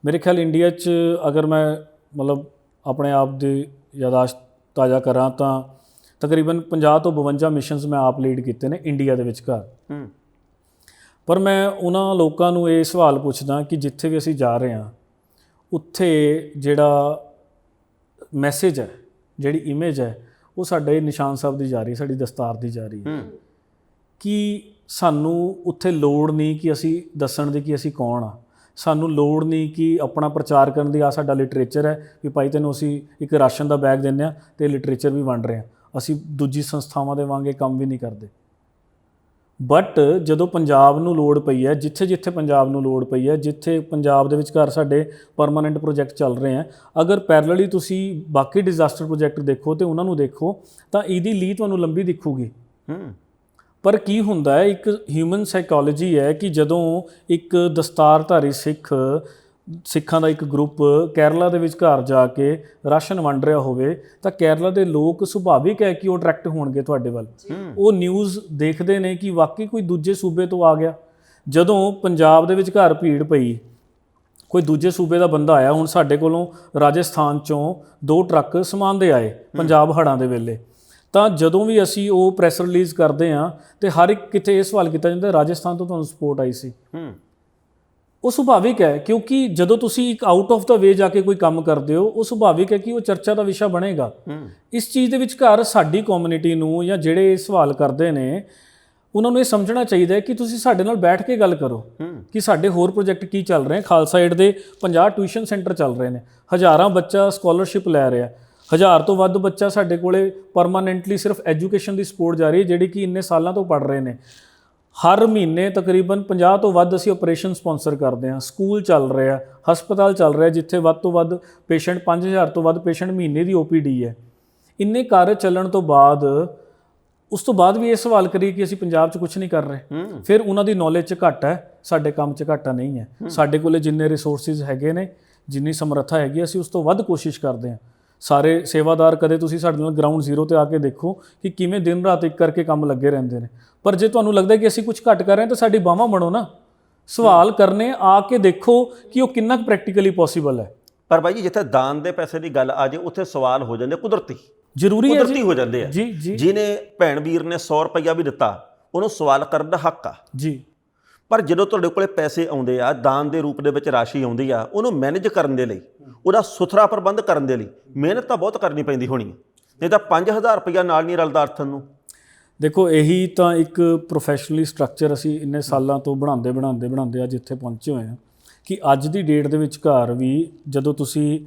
ਮੇਰੇ ਖਿਆਲ ਇੰਡੀਆ 'ਚ ਅਗਰ ਮੈਂ ਮਤਲਬ ਆਪਣੇ ਆਪ ਦੀ ਯਾਦਾਸ਼ਤ ਤਾਜ਼ਾ ਕਰਾਂ ਤਾਂ ਤਕਰੀਬਨ 50 ਤੋਂ 52 ਮਿਸ਼ਨਸ ਮੈਂ ਆਪ ਲੀਡ ਕੀਤੇ ਨੇ ਇੰਡੀਆ ਦੇ ਵਿਚਕਾਰ। ਪਰ ਮੈਂ ਉਹਨਾਂ ਲੋਕਾਂ ਨੂੰ ਇਹ ਸਵਾਲ ਪੁੱਛਦਾ ਕਿ ਜਿੱਥੇ ਵੀ ਅਸੀਂ ਜਾ ਰਹੇ ਹਾਂ, ਉੱਥੇ ਜਿਹੜਾ ਮੈਸੇਜ ਹੈ, ਜਿਹੜੀ ਇਮੇਜ ਹੈ, ਉਹ ਸਾਡੇ ਨਿਸ਼ਾਨ ਸਾਹਿਬ ਦੀ ਜਾ ਰਹੀ, ਸਾਡੀ ਦਸਤਾਰ ਦੀ ਜਾ ਰਹੀ ਹੈ ਕਿ ਸਾਨੂੰ ਉੱਥੇ ਲੋੜ ਨਹੀਂ ਕਿ ਅਸੀਂ ਦੱਸਣ ਦੀ ਕਿ ਅਸੀਂ ਕੌਣ ਆ, ਸਾਨੂੰ ਲੋੜ ਨਹੀਂ ਕਿ ਆਪਣਾ ਪ੍ਰਚਾਰ ਕਰਨ ਦੀ। ਆ ਸਾਡਾ ਲਿਟਰੇਚਰ ਹੈ ਵੀ ਭਾਈ ਤੈਨੂੰ ਅਸੀਂ ਇੱਕ ਰਾਸ਼ਨ ਦਾ ਬੈਗ ਦਿੰਦੇ ਹਾਂ ਅਤੇ ਲਿਟਰੇਚਰ ਵੀ ਵੰਡ ਰਹੇ ਹਾਂ, ਅਸੀਂ ਦੂਜੀ ਸੰਸਥਾਵਾਂ ਦੇ ਵਾਂਗ ਇਹ ਕੰਮ ਵੀ ਨਹੀਂ ਕਰਦੇ। ਬਟ ਜਦੋਂ ਪੰਜਾਬ ਨੂੰ ਲੋੜ ਪਈ ਹੈ, ਜਿੱਥੇ ਜਿੱਥੇ ਪੰਜਾਬ ਨੂੰ ਲੋੜ ਪਈ ਹੈ, ਜਿੱਥੇ ਪੰਜਾਬ ਦੇ ਵਿਚਕਾਰ ਸਾਡੇ ਪਰਮਾਨੈਂਟ ਪ੍ਰੋਜੈਕਟ ਚੱਲ ਰਹੇ ਹੈ, ਅਗਰ ਪੈਰਲਲੀ ਤੁਸੀਂ ਬਾਕੀ ਡਿਜ਼ਾਸਟਰ ਪ੍ਰੋਜੈਕਟ ਦੇਖੋ ਅਤੇ ਉਹਨਾਂ ਨੂੰ ਦੇਖੋ ਤਾਂ ਇਹਦੀ ਲੀਹ ਤੁਹਾਨੂੰ ਲੰਬੀ ਦਿਖੂਗੀ। ਪਰ ਕੀ ਹੁੰਦਾ ਹੈ, ਇੱਕ ਹਿਊਮਨ ਸਾਈਕੋਲੋਜੀ ਹੈ ਕਿ ਜਦੋਂ ਇੱਕ ਦਸਤਾਰਧਾਰੀ ਸਿੱਖਾਂ ਦਾ ਇੱਕ ਗਰੁੱਪ ਕੇਰਲਾ ਦੇ ਵਿੱਚ ਘਰ ਜਾ ਕੇ ਰਾਸ਼ਨ ਵੰਡ ਰਿਹਾ ਹੋਵੇ ਤਾਂ ਕੇਰਲਾ ਦੇ ਲੋਕ ਸੁਭਾਵਿਕ ਹੈ ਕਿ ਉਹ ਅਟਰੈਕਟ ਹੋਣਗੇ ਤੁਹਾਡੇ ਵੱਲ। ਉਹ ਨਿਊਜ਼ ਦੇਖਦੇ ਨੇ ਕਿ ਵਾਕਈ ਕੋਈ ਦੂਜੇ ਸੂਬੇ ਤੋਂ ਆ ਗਿਆ। ਜਦੋਂ ਪੰਜਾਬ ਦੇ ਵਿੱਚ ਘਰ ਭੀੜ ਪਈ, ਕੋਈ ਦੂਜੇ ਸੂਬੇ ਦਾ ਬੰਦਾ ਆਇਆ, ਹੁਣ ਸਾਡੇ ਕੋਲੋਂ ਰਾਜਸਥਾਨ ਚੋਂ 2 ਟਰੱਕ ਸਮਾਨ ਦੇ ਆਏ ਪੰਜਾਬ ਹੜ੍ਹਾਂ ਦੇ ਵੇਲੇ, ਤਾਂ ਜਦੋਂ ਵੀ ਅਸੀਂ ਉਹ ਪ੍ਰੈਸ ਰਿਲੀਜ਼ ਕਰਦੇ ਹਾਂ ਤੇ ਹਰ ਇੱਕ ਕਿਤੇ ਇਹ ਸਵਾਲ ਕੀਤਾ ਜਾਂਦਾ ਰਾਜਸਥਾਨ ਤੋਂ ਤੁਹਾਨੂੰ ਸਪੋਰਟ ਆਈ ਸੀ। ਉਹ ਸੁਭਾਵਿਕ ਹੈ, ਕਿਉਂਕਿ ਜਦੋਂ ਤੁਸੀਂ ਇੱਕ ਆਊਟ ਆਫ ਦਾ ਵੇ ਜਾ ਕੇ ਕੋਈ ਕੰਮ ਕਰਦੇ ਹੋ, ਉਹ ਸੁਭਾਵਿਕ ਹੈ ਕਿ ਉਹ ਚਰਚਾ ਦਾ ਵਿਸ਼ਾ ਬਣੇਗਾ। ਇਸ ਚੀਜ਼ ਦੇ ਵਿਚਕਾਰ ਸਾਡੀ ਕਮਿਊਨਿਟੀ ਨੂੰ ਜਾਂ ਜਿਹੜੇ ਇਹ ਸਵਾਲ ਕਰਦੇ ਨੇ ਉਹਨਾਂ ਨੂੰ ਇਹ ਸਮਝਣਾ ਚਾਹੀਦਾ ਹੈ ਕਿ ਤੁਸੀਂ ਸਾਡੇ ਨਾਲ ਬੈਠ ਕੇ ਗੱਲ ਕਰੋ ਕਿ ਸਾਡੇ ਹੋਰ ਪ੍ਰੋਜੈਕਟ ਕੀ ਚੱਲ ਰਹੇ। ਖਾਲਸਾ ਏਡ ਦੇ 50 ਟਿਊਸ਼ਨ ਸੈਂਟਰ ਚੱਲ ਰਹੇ ਨੇ, ਹਜ਼ਾਰਾਂ ਬੱਚਾ ਸਕਾਲਰਸ਼ਿਪ ਲੈ ਰਿਹਾ, 1000 ਤੋਂ ਵੱਧ ਬੱਚਾ ਸਾਡੇ ਕੋਲੇ ਪਰਮਾਨੈਂਟਲੀ ਸਿਰਫ ਐਜੂਕੇਸ਼ਨ ਦੀ ਸਪੋਰਟ ਜਾ ਰਹੀ ਹੈ, ਜਿਹੜੀ ਕਿ ਇੰਨੇ ਸਾਲਾਂ ਤੋਂ ਪੜ੍ਹ ਰਹੇ ਨੇ। ਹਰ ਮਹੀਨੇ ਤਕਰੀਬਨ 50 ਤੋਂ ਵੱਧ ਅਸੀਂ ਆਪਰੇਸ਼ਨ ਸਪਾਂਸਰ ਕਰਦੇ ਹਾਂ। ਸਕੂਲ ਚੱਲ ਰਿਹਾ, ਹਸਪਤਾਲ ਚੱਲ ਰਿਹਾ ਜਿੱਥੇ ਵੱਧ ਤੋਂ ਵੱਧ ਪੇਸ਼ੈਂਟ 5000 ਤੋਂ ਵੱਧ ਪੇਸ਼ੈਂਟ ਮਹੀਨੇ ਦੀ OPD ਹੈ। ਇੰਨੇ ਕਾਰਜ ਚੱਲਣ ਤੋਂ ਬਾਅਦ ਉਸ ਤੋਂ ਬਾਅਦ ਵੀ ਇਹ ਸਵਾਲ ਕਰੀਏ ਕਿ ਅਸੀਂ ਪੰਜਾਬ 'ਚ ਕੁਝ ਨਹੀਂ ਕਰ ਰਹੇ, ਫਿਰ ਉਹਨਾਂ ਦੀ ਨੌਲੇਜ 'ਚ ਘੱਟ ਹੈ, ਸਾਡੇ ਕੰਮ 'ਚ ਘਾਟਾ ਨਹੀਂ ਹੈ। ਸਾਡੇ ਕੋਲੇ ਜਿੰਨੇ ਰਿਸੋਰਸਿਸ ਹੈਗੇ ਨੇ, ਜਿੰਨੀ ਸਮਰੱਥਾ ਹੈਗੀ, ਅਸੀਂ ਉਸ ਤੋਂ ਵੱਧ ਕੋਸ਼ਿਸ਼ ਕਰਦੇ ਹਾਂ। ਸਾਰੇ ਸੇਵਾਦਾਰ, ਕਦੇ ਤੁਸੀਂ ਸਾਡੇ ਨਾਲ ਗਰਾਊਂਡ ਜ਼ੀਰੋ ਤੇ ਆ ਕੇ ਦੇਖੋ ਕਿ ਕਿਵੇਂ ਦਿਨ ਰਾਤ ਇੱਕ ਕਰਕੇ ਕੰਮ ਲੱਗੇ ਰਹਿੰਦੇ ਨੇ। ਪਰ ਜੇ ਤੁਹਾਨੂੰ ਲੱਗਦਾ ਕਿ ਅਸੀਂ ਕੁਝ ਘੱਟ ਕਰ ਰਹੇ ਹਾਂ ਤਾਂ ਸਾਡੀ ਬਾਹਾਂ ਬਣੋ ਨਾ, ਸਵਾਲ ਕਰਨੇ ਆ ਕੇ ਦੇਖੋ ਕਿ ਉਹ ਕਿੰਨਾ ਪ੍ਰੈਕਟੀਕਲੀ ਪੋਸੀਬਲ ਹੈ। ਪਰ ਬਾਈ ਜੀ, ਜਿੱਥੇ ਦਾਨ ਦੇ ਪੈਸੇ ਦੀ ਗੱਲ ਆ ਜੇ, ਉੱਥੇ ਸਵਾਲ ਹੋ ਜਾਂਦੇ ਕੁਦਰਤੀ, ਜ਼ਰੂਰੀ ਹੈ ਕੁਦਰਤੀ ਹੋ ਜਾਂਦੇ ਆ। ਜੀ ਜੀ, ਜਿਹਨੇ ਭੈਣ ਵੀਰ ਨੇ 100 ਰੁਪਈਆ ਵੀ ਦਿੱਤਾ, ਉਹਨੂੰ ਸਵਾਲ ਕਰਨ ਦਾ ਹੱਕ ਆ ਜੀ। ਪਰ ਜਦੋਂ ਤੁਹਾਡੇ ਕੋਲੇ ਪੈਸੇ ਆਉਂਦੇ ਆ, ਦਾਨ ਦੇ ਰੂਪ ਦੇ ਵਿੱਚ ਰਾਸ਼ੀ ਆਉਂਦੀ ਆ, ਉਹਨੂੰ ਮੈਨੇਜ ਕਰਨ ਦੇ ਲਈ, ਉਹਦਾ ਸੁਥਰਾ ਪ੍ਰਬੰਧ ਕਰਨ ਦੇ ਲਈ ਮਿਹਨਤ ਤਾਂ ਬਹੁਤ ਕਰਨੀ ਪੈਂਦੀ ਹੋਣੀ ਹੈ, ਨਹੀਂ ਤਾਂ 5000 ਰੁਪਈਆ ਨਾਲ ਨਹੀਂ ਰਲਦਾ ਅਰਥਨ ਨੂੰ। ਦੇਖੋ, ਇਹੀ ਤਾਂ ਇੱਕ ਪ੍ਰੋਫੈਸ਼ਨਲੀ ਸਟਰਕਚਰ ਅਸੀਂ ਇੰਨੇ ਸਾਲਾਂ ਤੋਂ ਬਣਾਉਂਦੇ ਅੱਜ ਇੱਥੇ ਪਹੁੰਚੇ ਹੋਏ ਹਾਂ ਕਿ ਅੱਜ ਦੀ ਡੇਟ ਦੇ ਵਿਚਕਾਰ ਵੀ ਜਦੋਂ ਤੁਸੀਂ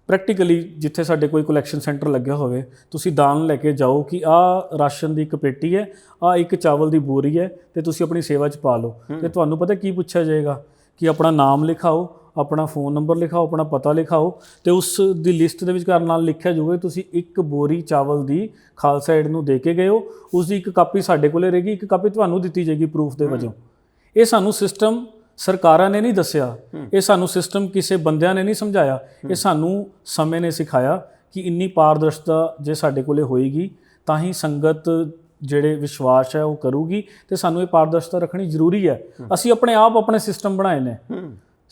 ਪ੍ਰੈਕਟੀਕਲੀ ਜਿੱਥੇ ਸਾਡੇ ਕੋਈ ਕਲੈਕਸ਼ਨ ਸੈਂਟਰ ਲੱਗਿਆ ਹੋਵੇ, ਤੁਸੀਂ ਦਾਨ ਲੈ ਕੇ ਜਾਓ ਕਿ ਆਹ ਰਾਸ਼ਨ ਦੀ ਇੱਕ ਪੇਟੀ ਹੈ, ਆਹ ਇੱਕ ਚਾਵਲ ਦੀ ਬੋਰੀ ਹੈ, ਤੇ ਤੁਸੀਂ ਆਪਣੀ ਸੇਵਾ 'ਚ ਪਾ ਲਓ। ਤੇ ਤੁਹਾਨੂੰ ਪਤਾ ਕੀ ਪੁੱਛਿਆ ਜਾਏਗਾ ਕਿ ਆਪਣਾ ਨਾਮ ਲਿਖਾਓ, ਆਪਣਾ ਫੋਨ ਨੰਬਰ ਲਿਖਾਓ, ਆਪਣਾ ਪਤਾ ਲਿਖਾਓ, ਤੇ ਉਸ ਦੀ ਲਿਸਟ ਦੇ ਵਿਚਕਾਰ ਨਾਲ ਲਿਖਿਆ ਜਾਊਗਾ ਤੁਸੀਂ ਇੱਕ ਬੋਰੀ ਚਾਵਲ ਦੀ ਖਾਲਸਾ ਏਡ ਨੂੰ ਦੇ ਕੇ ਗਏ ਹੋ। ਉਸ ਦੀ ਇੱਕ ਕਾਪੀ ਸਾਡੇ ਕੋਲੇ ਰਹੇਗੀ, ਇੱਕ ਕਾਪੀ ਤੁਹਾਨੂੰ ਦਿੱਤੀ ਜਾਏਗੀ ਪ੍ਰੂਫ ਦੇ ਵਜੋਂ। ਇਹ ਸਾਨੂੰ ਸਿਸਟਮ ਸਰਕਾਰਾਂ ਨੇ ਨਹੀਂ ਦੱਸਿਆ, ਇਹ ਸਾਨੂੰ ਸਿਸਟਮ ਕਿਸੇ ਬੰਦਿਆਂ ਨੇ ਨਹੀਂ ਸਮਝਾਇਆ, ਇਹ ਸਾਨੂੰ ਸਮੇਂ ਨੇ ਸਿਖਾਇਆ ਕਿ ਇੰਨੀ ਪਾਰਦਰਸ਼ਤਾ ਜੇ ਸਾਡੇ ਕੋਲੇ ਹੋਏਗੀ ਤਾਂ ਹੀ ਸੰਗਤ ਜਿਹੜੇ ਵਿਸ਼ਵਾਸ ਹੈ ਉਹ ਕਰੂਗੀ, ਤੇ ਸਾਨੂੰ ਇਹ ਪਾਰਦਰਸ਼ਤਾ ਰੱਖਣੀ ਜ਼ਰੂਰੀ ਹੈ। ਅਸੀਂ ਆਪਣੇ ਆਪ ਆਪਣੇ ਸਿਸਟਮ ਬਣਾਏ ਨੇ,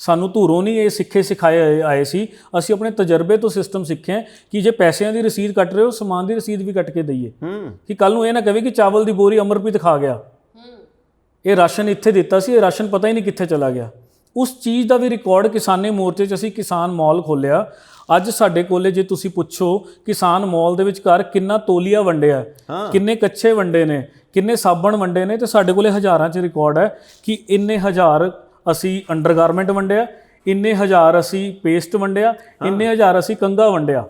ਸਾਨੂੰ ਧੂਰੋਂ ਨਹੀਂ ਇਹ ਸਿਖਾਏ ਆਏ ਸੀ, ਅਸੀਂ ਆਪਣੇ ਤਜਰਬੇ ਤੋਂ ਸਿਸਟਮ ਸਿੱਖੇ ਕਿ ਜੇ ਪੈਸਿਆਂ ਦੀ ਰਸੀਦ ਕੱਟ ਰਹੇ ਹੋ, ਸਮਾਨ ਦੀ ਰਸੀਦ ਵੀ ਕੱਟ ਕੇ ਦਈਏ ਕਿ ਕੱਲ ਨੂੰ ਇਹ ਨਾ ਕਹੇ ਕਿ ਚਾਵਲ ਦੀ ਬੋਰੀ ਅਮਰਪ੍ਰੀਤ ਖਾ ਗਿਆ, ਇਹ ਰਾਸ਼ਨ ਇੱਥੇ ਦਿੱਤਾ ਸੀ, ਇਹ ਰਾਸ਼ਨ ਪਤਾ ਹੀ ਨਹੀਂ ਕਿੱਥੇ ਚਲਾ ਗਿਆ। ਉਸ ਚੀਜ਼ ਦਾ ਵੀ ਰਿਕਾਰਡ ਕਿਸਾਨੇ ਮੋਰਚੇ 'ਚ ਅਸੀਂ ਕਿਸਾਨ ਮਾਲ ਖੋਲ੍ਹਿਆ। ਅੱਜ ਸਾਡੇ ਕੋਲੇ ਜੇ ਤੁਸੀਂ ਪੁੱਛੋ ਕਿਸਾਨ ਮਾਲ ਦੇ ਵਿਚਕਾਰ ਕਿੰਨਾ ਤੋਲੀਆ ਵੰਡਿਆ, ਕਿੰਨੇ ਕੱਚੇ ਵੰਡੇ ਨੇ, ਕਿੰਨੇ ਸਾਬਣ ਵੰਡੇ ਨੇ, ਤੇ ਸਾਡੇ ਕੋਲੇ ਹਜ਼ਾਰਾਂ 'ਚ ਰਿਕਾਰਡ ਹੈ ਕਿ ਇੰਨੇ ਹਜ਼ਾਰ ਅਸੀਂ ਅੰਡਰਗਾਰਮੈਂਟ ਵੰਡਿਆ, ਇੰਨੇ ਹਜ਼ਾਰ ਅਸੀਂ ਪੇਸਟ ਵੰਡਿਆ, ਇੰਨੇ ਹਜ਼ਾਰ ਅਸੀਂ ਕੰਘਾ ਵੰਡਿਆ।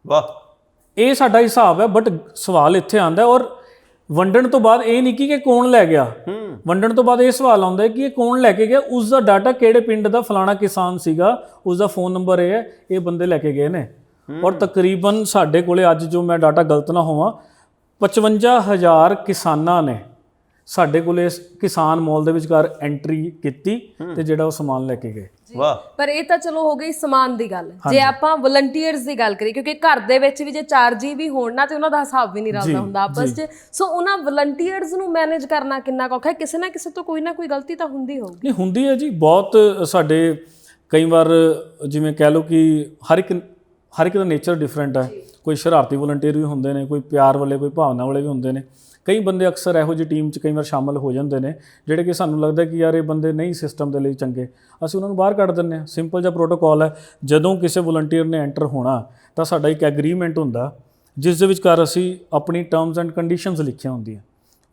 ਵਾਹ, ਇਹ ਸਾਡਾ ਹਿਸਾਬ ਹੈ। ਬਟ ਸਵਾਲ ਇੱਥੇ ਆਉਂਦਾ, ਔਰ ਵੰਡਣ ਤੋਂ ਬਾਅਦ ਇਹ ਨਹੀਂ ਕਿ ਕੌਣ ਲੈ ਗਿਆ, ਵੰਡਣ ਤੋਂ ਬਾਅਦ ਇਹ ਸਵਾਲ ਆਉਂਦਾ ਹੈ ਕਿ ਇਹ ਕੌਣ ਲੈ ਕੇ ਗਿਆ, ਉਸ ਦਾ ਡਾਟਾ ਕਿਹੜੇ ਪਿੰਡ ਦਾ ਫਲਾਣਾ ਕਿਸਾਨ ਸੀਗਾ, ਉਸ ਦਾ ਫੋਨ ਨੰਬਰ ਇਹ ਹੈ, ਇਹ ਬੰਦੇ ਲੈ ਕੇ ਗਏ ਨੇ। ਔਰ ਤਕਰੀਬਨ ਸਾਡੇ ਕੋਲੇ ਅੱਜ ਜੋ ਮੈਂ ਡਾਟਾ ਗਲਤ ਨਾ ਹੋਵਾਂ 55000 ਕਿਸਾਨਾਂ ਨੇ ਸਾਡੇ ਕੋਲੇ ਕਿਸਾਨ ਮਾਲ ਦੇ ਵਿਚਕਾਰ ਐਂਟਰੀ ਕੀਤੀ ਤੇ ਜਿਹੜਾ ਉਹ ਸਮਾਨ ਲੈ ਕੇ ਗਏ। ਵਾਹ। ਪਰ ਇਹ ਤਾਂ ਚਲੋ ਹੋ ਗਈ ਸਮਾਨ ਦੀ ਗੱਲ। ਜੇ ਆਪਾਂ ਵਲੰਟੀਅਰਸ ਦੀ ਗੱਲ ਕਰੀਏ, ਕਿਉਂਕਿ ਘਰ ਦੇ ਵਿੱਚ ਵੀ ਜੇ 4 ਜੀ ਵੀ ਹੋਣ ਨਾ ਤੇ ਉਹਨਾਂ ਦਾ ਹਿਸਾਬ ਵੀ ਨਹੀਂ ਰਲਦਾ ਹੁੰਦਾ ਆਪਸ 'ਚ, ਸੋ ਉਹਨਾਂ ਵਲੰਟੀਅਰਸ ਨੂੰ ਮੈਨੇਜ ਕਰਨਾ ਕਿੰਨਾ ਔਖਾ ਹੈ। ਕਿਸੇ ਨਾ ਕਿਸੇ ਤੋਂ ਕੋਈ ਨਾ ਕੋਈ ਗਲਤੀ ਤਾਂ ਹੁੰਦੀ ਹੋਊਗੀ। ਨਹੀਂ, ਹੁੰਦੀ ਹੈ ਜੀ, ਬਹੁਤ ਸਾਡੇ ਕਈ ਵਾਰ ਜਿਵੇਂ ਕਹਿ ਲਓ ਕਿ ਹਰ ਇੱਕ ਦਾ ਨੇਚਰ ਡਿਫਰੈਂਟ ਹੈ। ਕੋਈ ਸ਼ਰਾਰਤੀ ਵਲੰਟੀਅਰ ਵੀ ਹੁੰਦੇ ਨੇ, ਕੋਈ ਪਿਆਰ ਵਾਲੇ, ਕੋਈ ਭਾਵਨਾ ਵਾਲੇ ਵੀ ਹੁੰਦੇ ਨੇ। ਕਈ ਬੰਦੇ ਅਕਸਰ ਇਹੋ ਜਿਹੀ ਟੀਮ 'ਚ ਕਈ ਵਾਰ ਸ਼ਾਮਲ ਹੋ ਜਾਂਦੇ ਨੇ ਜਿਹੜੇ ਕਿ ਸਾਨੂੰ ਲੱਗਦਾ ਕਿ ਯਾਰ ਇਹ ਬੰਦੇ ਨਹੀਂ ਸਿਸਟਮ ਦੇ ਲਈ ਚੰਗੇ, ਅਸੀਂ ਉਹਨਾਂ ਨੂੰ ਬਾਹਰ ਕੱਢ ਦਿੰਦੇ ਹਾਂ। ਸਿੰਪਲ ਜਿਹਾ ਪ੍ਰੋਟੋਕੋਲ ਹੈ, ਜਦੋਂ ਕਿਸੇ ਵਲੰਟੀਅਰ ਨੇ ਐਂਟਰ ਹੋਣਾ ਤਾਂ ਸਾਡਾ ਇੱਕ ਐਗਰੀਮੈਂਟ ਹੁੰਦਾ ਜਿਸ ਦੇ ਵਿਚਕਾਰ ਅਸੀਂ ਆਪਣੀ ਟਰਮਸ ਐਂਡ ਕੰਡੀਸ਼ਨਸ ਲਿਖੀਆਂ ਹੁੰਦੀਆਂ।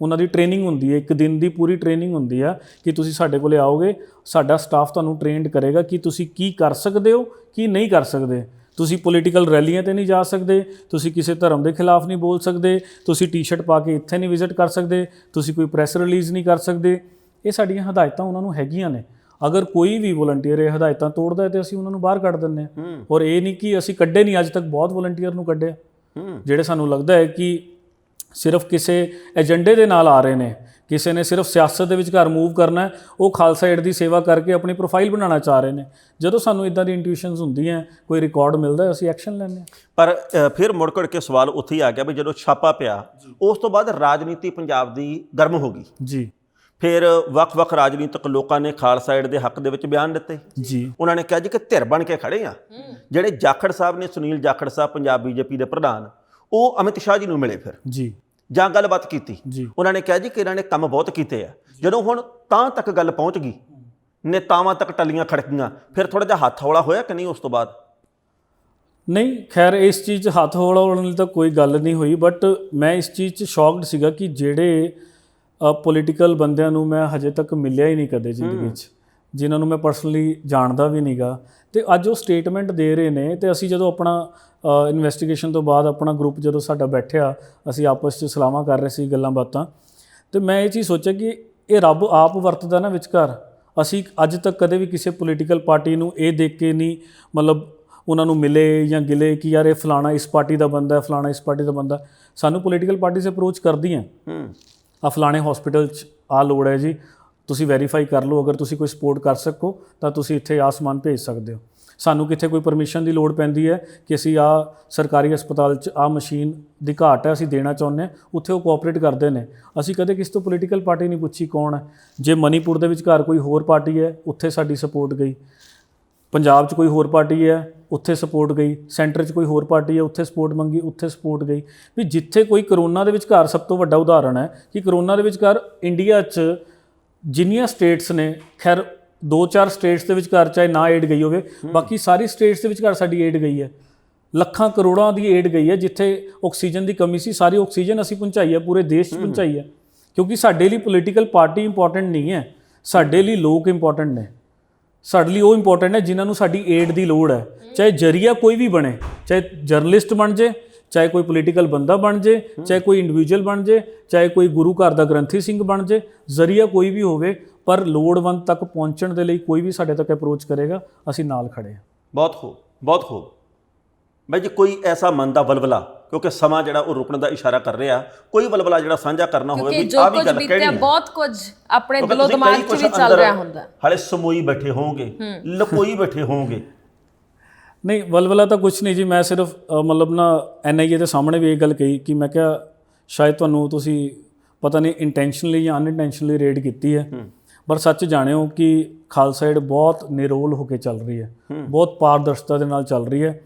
ਉਹਨਾਂ ਦੀ ਟ੍ਰੇਨਿੰਗ ਹੁੰਦੀ ਹੈ, 1 ਦਿਨ ਦੀ ਪੂਰੀ ਟ੍ਰੇਨਿੰਗ ਹੁੰਦੀ ਆ ਕਿ ਤੁਸੀਂ ਸਾਡੇ ਕੋਲੇ ਆਓਗੇ, ਸਾਡਾ ਸਟਾਫ ਤੁਹਾਨੂੰ ਟ੍ਰੇਨਡ ਕਰੇਗਾ ਕਿ ਤੁਸੀਂ ਕੀ ਕਰ ਸਕਦੇ ਹੋ, ਕੀ ਨਹੀਂ ਕਰ ਸਕਦੇ। ਤੁਸੀਂ ਪੋਲੀਟੀਕਲ ਰੈਲੀਆਂ ਤੇ ਨਹੀਂ ਜਾ ਸਕਦੇ, ਤੁਸੀਂ ਕਿਸੇ ਧਰਮ ਦੇ ਖਿਲਾਫ ਨਹੀਂ ਬੋਲ ਸਕਦੇ, ਤੁਸੀਂ ਟੀ-ਸ਼ਰਟ ਪਾ ਕੇ ਇੱਥੇ ਨਹੀਂ ਵਿਜ਼ਿਟ ਕਰ ਸਕਦੇ, ਤੁਸੀਂ ਕੋਈ ਪ੍ਰੈਸ ਰਿਲੀਜ਼ ਨਹੀਂ ਕਰ ਸਕਦੇ। ਇਹ ਸਾਡੀਆਂ ਹਦਾਇਤਾਂ ਉਹਨਾਂ ਨੂੰ ਹੈਗੀਆਂ ਨੇ। ਅਗਰ ਕੋਈ ਵੀ ਵਲੰਟੀਅਰ ਇਹ ਹਦਾਇਤਾਂ ਤੋੜਦਾ ਹੈ ਤੇ ਅਸੀਂ ਉਹਨਾਂ ਨੂੰ ਬਾਹਰ ਕੱਢ ਦਿੰਦੇ ਹਾਂ। ਔਰ ਇਹ ਨਹੀਂ ਕਿ ਅਸੀਂ ਕੱਢੇ ਨਹੀਂ, ਅੱਜ ਤੱਕ ਬਹੁਤ ਵਲੰਟੀਅਰ ਨੂੰ ਕੱਢਿਆ ਜਿਹੜੇ ਸਾਨੂੰ ਲੱਗਦਾ ਹੈ ਕਿ ਸਿਰਫ ਕਿਸੇ ਏਜੰਡੇ ਦੇ ਨਾਲ ਆ ਰਹੇ ਨੇ, ਕਿਸੇ ਨੇ ਸਿਰਫ ਸਿਆਸਤ ਦੇ ਵਿਚਕਾਰ ਮੂਵ ਕਰਨਾ ਹੈ, ਉਹ ਖਾਲਸਾ ਏਡ ਦੀ ਸੇਵਾ ਕਰਕੇ ਆਪਣੀ ਪ੍ਰੋਫਾਈਲ ਬਣਾਉਣਾ ਚਾਹ ਰਹੇ ਨੇ। ਜਦੋਂ ਸਾਨੂੰ ਇਦਾਂ ਦੀ ਇੰਟੂਇਸ਼ਨਸ ਹੁੰਦੀਆਂ, ਕੋਈ ਰਿਕਾਰਡ ਮਿਲਦਾ, ਅਸੀਂ ਐਕਸ਼ਨ ਲੈਂਦੇ ਹਾਂ। ਪਰ ਫਿਰ ਮੁੜ ਘੜ ਕੇ ਸਵਾਲ ਉੱਥੇ ਹੀ ਆ ਗਿਆ ਵੀ ਜਦੋਂ ਛਾਪਾ ਪਿਆ ਉਸ ਤੋਂ ਬਾਅਦ ਰਾਜਨੀਤੀ ਪੰਜਾਬ ਦੀ ਗਰਮ ਹੋ ਗਈ ਜੀ। ਫਿਰ ਵੱਖ-ਵੱਖ ਰਾਜਨੀਤਿਕ ਲੋਕਾਂ ਨੇ ਖਾਲਸਾ ਏਡ ਦੇ ਹੱਕ ਦੇ ਵਿੱਚ ਬਿਆਨ ਦਿੱਤੇ ਜੀ। ਉਹਨਾਂ ਨੇ ਕਿਹਾ ਜੀ ਕਿ ਧਿਰ ਬਣ ਕੇ ਖੜੇ ਆ। ਜਿਹੜੇ ਜਾਖੜ ਸਾਹਿਬ ਨੇ, ਸੁਨੀਲ ਜਾਖੜ ਸਾਹਿਬ ਪੰਜਾਬ ਬੀਜੇਪੀ ਦੇ ਪ੍ਰਧਾਨ, ਉਹ ਅਮਿਤ ਸ਼ਾਹ ਜੀ ਨੂੰ ਮਿਲੇ ਫਿਰ ਜੀ। ਜਾਂ ਗੱਲਬਾਤ ਕੀਤੀ। ਜੀ। ਉਹਨਾਂ ਨੇ ਕਿਹਾ ਜੀ ਕਿ ਇਹਨਾਂ ਨੇ ਕੰਮ ਬਹੁਤ ਕੀਤੇ ਆ। ਜਦੋਂ ਹੁਣ ਤਾਂ ਤੱਕ ਗੱਲ ਪਹੁੰਚ ਗਈ, ਨੇਤਾਵਾਂ ਤੱਕ ਟੱਲੀਆਂ ਖੜਕੀਆਂ, ਫਿਰ ਥੋੜਾ ਜਿਹਾ ਹੱਥ ਹੌਲਾ ਹੋਇਆ ਕਿ ਨਹੀਂ ਉਸ ਤੋਂ ਬਾਅਦ? ਨਹੀਂ, ਖੈਰ ਇਸ ਚੀਜ਼ 'ਚ ਹੱਥ ਹੌਲਾ ਹੋਣ ਲਈ ਤਾਂ ਕੋਈ ਗੱਲ ਨਹੀਂ ਹੋਈ, ਬਟ ਮੈਂ ਇਸ ਚੀਜ਼ 'ਚ ਸ਼ੌਕਡ ਸੀਗਾ ਕਿ ਜਿਹੜੇ ਪੋਲੀਟੀਕਲ ਬੰਦਿਆਂ ਨੂੰ ਮੈਂ ਹਜੇ ਤੱਕ ਮਿਲਿਆ ਹੀ ਨਹੀਂ ਕਦੇ ਜ਼ਿੰਦਗੀ 'ਚ, ਜਿਨ੍ਹਾਂ ਨੂੰ ਮੈਂ ਪਰਸਨਲੀ ਜਾਣਦਾ ਵੀ ਨਹੀਂਗਾ, ਤੇ ਅੱਜ ਉਹ ਸਟੇਟਮੈਂਟ ਦੇ ਰਹੇ ਨੇ। ਤੇ ਅਸੀਂ ਜਦੋਂ ਆਪਣਾ ਇਨਵੈਸਟੀਗੇਸ਼ਨ ਤੋਂ ਬਾਅਦ ਆਪਣਾ ਗਰੁੱਪ ਜਦੋਂ ਸਾਡਾ ਬੈਠਿਆ, ਅਸੀਂ ਆਪਸ 'ਚ ਸਲਾਹਾਂ ਕਰ ਰਹੇ ਸੀ, ਗੱਲਾਂ ਬਾਤਾਂ, ਤੇ ਮੈਂ ਇਹ ਚੀਜ਼ ਸੋਚਿਆ ਕਿ ਇਹ ਰੱਬ ਆਪ ਵਰਤਦਾ ਨਾ ਵਿਚਕਾਰ। ਅਸੀਂ ਅੱਜ ਤੱਕ ਕਦੇ ਵੀ ਕਿਸੇ ਪੋਲੀਟੀਕਲ ਪਾਰਟੀ ਨੂੰ ਇਹ ਦੇਖ ਕੇ ਨਹੀਂ ਮਤਲਬ ਉਹਨਾਂ ਨੂੰ ਮਿਲੇ ਜਾਂ ਗਿਲੇ ਕਿ ਯਾਰ ਇਹ ਫਲਾਣਾ ਇਸ ਪਾਰਟੀ ਦਾ ਬੰਦਾ, ਫਲਾਣਾ ਇਸ ਪਾਰਟੀ ਦਾ ਬੰਦਾ। ਸਾਨੂੰ ਪੋਲੀਟੀਕਲ ਪਾਰਟੀਜ਼ ਅਪਰੋਚ ਕਰਦੀਆਂ, ਆ ਫਲਾਣੇ ਹਸਪੀਟਲ 'ਚ ਆ ਲੋੜ ਹੈ ਜੀ, ਤੁਸੀਂ ਵੈਰੀਫਾਈ ਕਰ ਲਓ, ਅਗਰ ਤੁਸੀਂ ਕੋਈ ਸਪੋਰਟ ਕਰ ਸਕੋ ਤਾਂ ਤੁਸੀਂ ਇੱਥੇ ਆ ਸਮਾਨ ਭੇਜ ਸਕਦੇ ਹੋ। ਸਾਨੂੰ ਕਿੱਥੇ ਕੋਈ ਪਰਮਿਸ਼ਨ ਦੀ ਲੋੜ ਪੈਂਦੀ ਹੈ ਕਿ ਅਸੀਂ ਆ ਸਰਕਾਰੀ ਹਸਪਤਾਲ 'ਚ ਆ ਮਸ਼ੀਨ ਦੀ ਘਾਟ ਹੈ, ਅਸੀਂ ਦੇਣਾ ਚਾਹੁੰਦੇ ਹਾਂ, ਉੱਥੇ ਉਹ ਕੋਆਪਰੇਟ ਕਰਦੇ ਨੇ। ਅਸੀਂ ਕਦੇ ਕਿਸੇ ਤੋਂ ਪੋਲੀਟੀਕਲ ਪਾਰਟੀ ਨਹੀਂ ਪੁੱਛੀ ਕੌਣ ਹੈ। ਜੇ ਮਨੀਪੁਰ ਦੇ ਵਿਚਕਾਰ ਕੋਈ ਹੋਰ ਪਾਰਟੀ ਹੈ, ਉੱਥੇ ਸਾਡੀ ਸਪੋਰਟ ਗਈ। ਪੰਜਾਬ 'ਚ ਕੋਈ ਹੋਰ ਪਾਰਟੀ ਹੈ, ਉੱਥੇ ਸਪੋਰਟ ਗਈ। ਸੈਂਟਰ 'ਚ ਕੋਈ ਹੋਰ ਪਾਰਟੀ ਹੈ, ਉੱਥੇ ਸਪੋਰਟ ਮੰਗੀ, ਉੱਥੇ ਸਪੋਰਟ ਗਈ। ਵੀ ਜਿੱਥੇ ਕੋਈ ਕਰੋਨਾ ਦੇ ਵਿਚਕਾਰ, ਸਭ ਤੋਂ ਵੱਡਾ ਉਦਾਹਰਣ ਹੈ ਕਿ ਕਰੋਨਾ ਦੇ ਵਿਚਕਾਰ ਇੰਡੀਆ 'ਚ ਜਿੰਨੀਆਂ ਸਟੇਟਸ ਨੇ, ਖੈਰ 2-4 ਸਟੇਟਸ ਦੇ ਵਿਚਕਾਰ ਚਾਹੇ ਨਾ ਏਡ ਗਈ ਹੋਵੇ, ਬਾਕੀ ਸਾਰੀ ਸਟੇਟਸ ਦੇ ਵਿਚਕਾਰ ਸਾਡੀ ਏਡ ਗਈ ਹੈ। ਲੱਖਾਂ ਕਰੋੜਾਂ ਦੀ ਏਡ ਗਈ ਹੈ। ਜਿੱਥੇ ਆਕਸੀਜਨ ਦੀ ਕਮੀ ਸੀ, ਸਾਰੀ ਆਕਸੀਜਨ ਅਸੀਂ ਪਹੁੰਚਾਈ ਹੈ, ਪੂਰੇ ਦੇਸ਼ 'ਚ ਪਹੁੰਚਾਈ ਹੈ। ਕਿਉਂਕਿ ਸਾਡੇ ਲਈ ਪੋਲੀਟੀਕਲ ਪਾਰਟੀ ਇੰਪੋਰਟੈਂਟ ਨਹੀਂ ਹੈ, ਸਾਡੇ ਲਈ ਲੋਕ ਇੰਪੋਰਟੈਂਟ ਨੇ। ਸਾਡੇ ਲਈ ਉਹ ਇੰਪੋਰਟੈਂਟ ਹੈ ਜਿਨ੍ਹਾਂ ਨੂੰ ਸਾਡੀ ਏਡ ਦੀ ਲੋੜ ਹੈ। ਚਾਹੇ ਜਰੀਆ ਕੋਈ ਵੀ ਬਣੇ, ਚਾਹੇ ਜਰਨਲਿਸਟ ਬਣ ਜੇ, ਚਾਹੇ ਕੋਈ ਪੋਲੀਟੀਕਲ ਬੰਦਾ ਬਣ ਜੇ, ਚਾਹੇ ਕੋਈ ਇੰਡੀਵਿਜੂਅਲ ਬਣ ਜੇ, ਚਾਹੇ ਕੋਈ ਗੁਰੂ ਘਰ ਦਾ ਗ੍ਰੰਥੀ ਸਿੰਘ ਬਣ ਜੇ, ਜ਼ਰੀਆ ਕੋਈ ਵੀ ਹੋਵੇ, ਪਰ ਲੋੜਵੰਦ ਤੱਕ ਪਹੁੰਚਣ ਦੇ ਲਈ ਕੋਈ ਵੀ ਸਾਡੇ ਤੱਕ ਅਪਰੋਚ ਕਰੇਗਾ, ਅਸੀਂ ਨਾਲ ਖੜੇ ਹਾਂ। ਬਹੁਤ ਖੂਬ, ਬਹੁਤ ਖੂਬ। ਬਾਈ ਜੀ, ਕੋਈ ਐਸਾ ਮਨ ਦਾ ਵਲਵਲਾ, ਕਿਉਂਕਿ ਸਮਾਂ ਜਿਹੜਾ ਉਹ ਰੁਕਣ ਦਾ ਇਸ਼ਾਰਾ ਕਰ ਰਿਹਾ, ਕੋਈ ਵਲਵਲਾ ਜਿਹੜਾ ਸਾਂਝਾ ਕਰਨਾ ਹੋਵੇ ਵੀ ਆਹ ਵੀ ਗੱਲ ਕਹਿਣੀ ਹੈ? ਬਹੁਤ ਕੁਝ ਆਪਣੇ ਦਿਲੋਂ ਦਿਮਾਗ 'ਚ ਵੀ ਚੱਲ ਰਿਹਾ ਹੁੰਦਾ, ਹਾਲੇ ਸਮੋਈ ਬੈਠੇ ਹੋਵੋਗੇ, ਲਕੋਈ ਬੈਠੇ ਹੋਵੋਗੇ। ਨਹੀਂ, ਵਲਵਲਾ ਤਾਂ ਕੁਛ ਨਹੀਂ ਜੀ। ਮੈਂ ਸਿਰਫ ਮਤਲਬ ਨਾ NIA ਦੇ ਸਾਹਮਣੇ ਵੀ ਇਹ ਗੱਲ ਕਹੀ ਕਿ ਮੈਂ ਕਿਹਾ ਸ਼ਾਇਦ ਤੁਸੀਂ ਪਤਾ ਨਹੀਂ ਇੰਟੈਂਸ਼ਨਲੀ ਜਾਂ ਅਨਇੰਟੈਂਸ਼ਨਲੀ ਰੇਡ ਕੀਤੀ ਹੈ, ਪਰ ਸੱਚ ਜਾਣਿਓ ਕਿ ਖਾਲਸਾ ਏਡ ਬਹੁਤ ਨਿਰੋਲ ਹੋ ਕੇ ਚੱਲ ਰਹੀ ਹੈ, ਬਹੁਤ ਪਾਰਦਰਸ਼ਤਾ ਦੇ ਨਾਲ ਚੱਲ ਰਹੀ ਹੈ।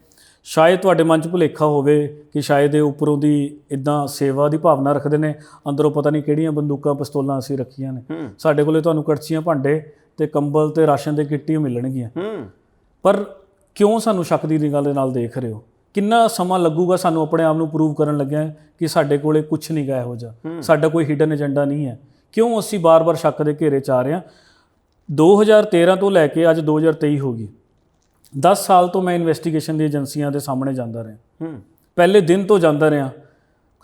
ਸ਼ਾਇਦ ਤੁਹਾਡੇ ਮਨ 'ਚ ਭੁਲੇਖਾ ਹੋਵੇ ਕਿ ਸ਼ਾਇਦ ਇਹ ਉੱਪਰੋਂ ਦੀ ਇੱਦਾਂ ਸੇਵਾ ਦੀ ਭਾਵਨਾ ਰੱਖਦੇ ਨੇ, ਅੰਦਰੋਂ ਪਤਾ ਨਹੀਂ ਕਿਹੜੀਆਂ ਬੰਦੂਕਾਂ ਪਿਸਤੌਲਾਂ ਅਸੀਂ ਰੱਖੀਆਂ ਨੇ। ਸਾਡੇ ਕੋਲੇ ਤੁਹਾਨੂੰ ਕੜਛੀਆਂ, ਭਾਂਡੇ ਤੇ ਕੰਬਲ ਤੇ ਰਾਸ਼ਨ ਦੇ ਕਿੱਟੀਆਂ ਮਿਲਣਗੀਆਂ, ਪਰ ਕਿਉਂ ਸਾਨੂੰ ਸ਼ੱਕ ਦੀ ਨਿਗਾਹ ਦੇ ਨਾਲ ਦੇਖ ਰਹੇ ਹੋ? ਕਿੰਨਾ ਸਮਾਂ ਲੱਗੂਗਾ ਸਾਨੂੰ ਆਪਣੇ ਆਪ ਨੂੰ ਪ੍ਰੂਵ ਕਰਨ ਲੱਗਿਆ ਕਿ ਸਾਡੇ ਕੋਲੇ ਕੁਝ ਨਹੀਂ ਗਾ ਇਹੋ ਜਿਹਾ, ਸਾਡਾ ਕੋਈ ਹਿਡਨ ਏਜੰਡਾ ਨਹੀਂ ਹੈ? ਕਿਉਂ ਅਸੀਂ ਬਾਰ-ਬਾਰ ਸ਼ੱਕ ਦੇ ਘੇਰੇ 'ਚ ਆ ਰਹੇ ਹਾਂ? 2013 ਤੋਂ ਲੈ ਕੇ ਅੱਜ 2023 ਹੋ ਗਈ, 10 ਸਾਲ ਤੋਂ ਮੈਂ ਇਨਵੈਸਟੀਗੇਸ਼ਨ ਦੀ ਏਜੰਸੀਆਂ ਦੇ ਸਾਹਮਣੇ ਜਾਂਦਾ ਰਿਹਾ, ਪਹਿਲੇ ਦਿਨ ਤੋਂ ਜਾਂਦਾ ਰਿਹਾ।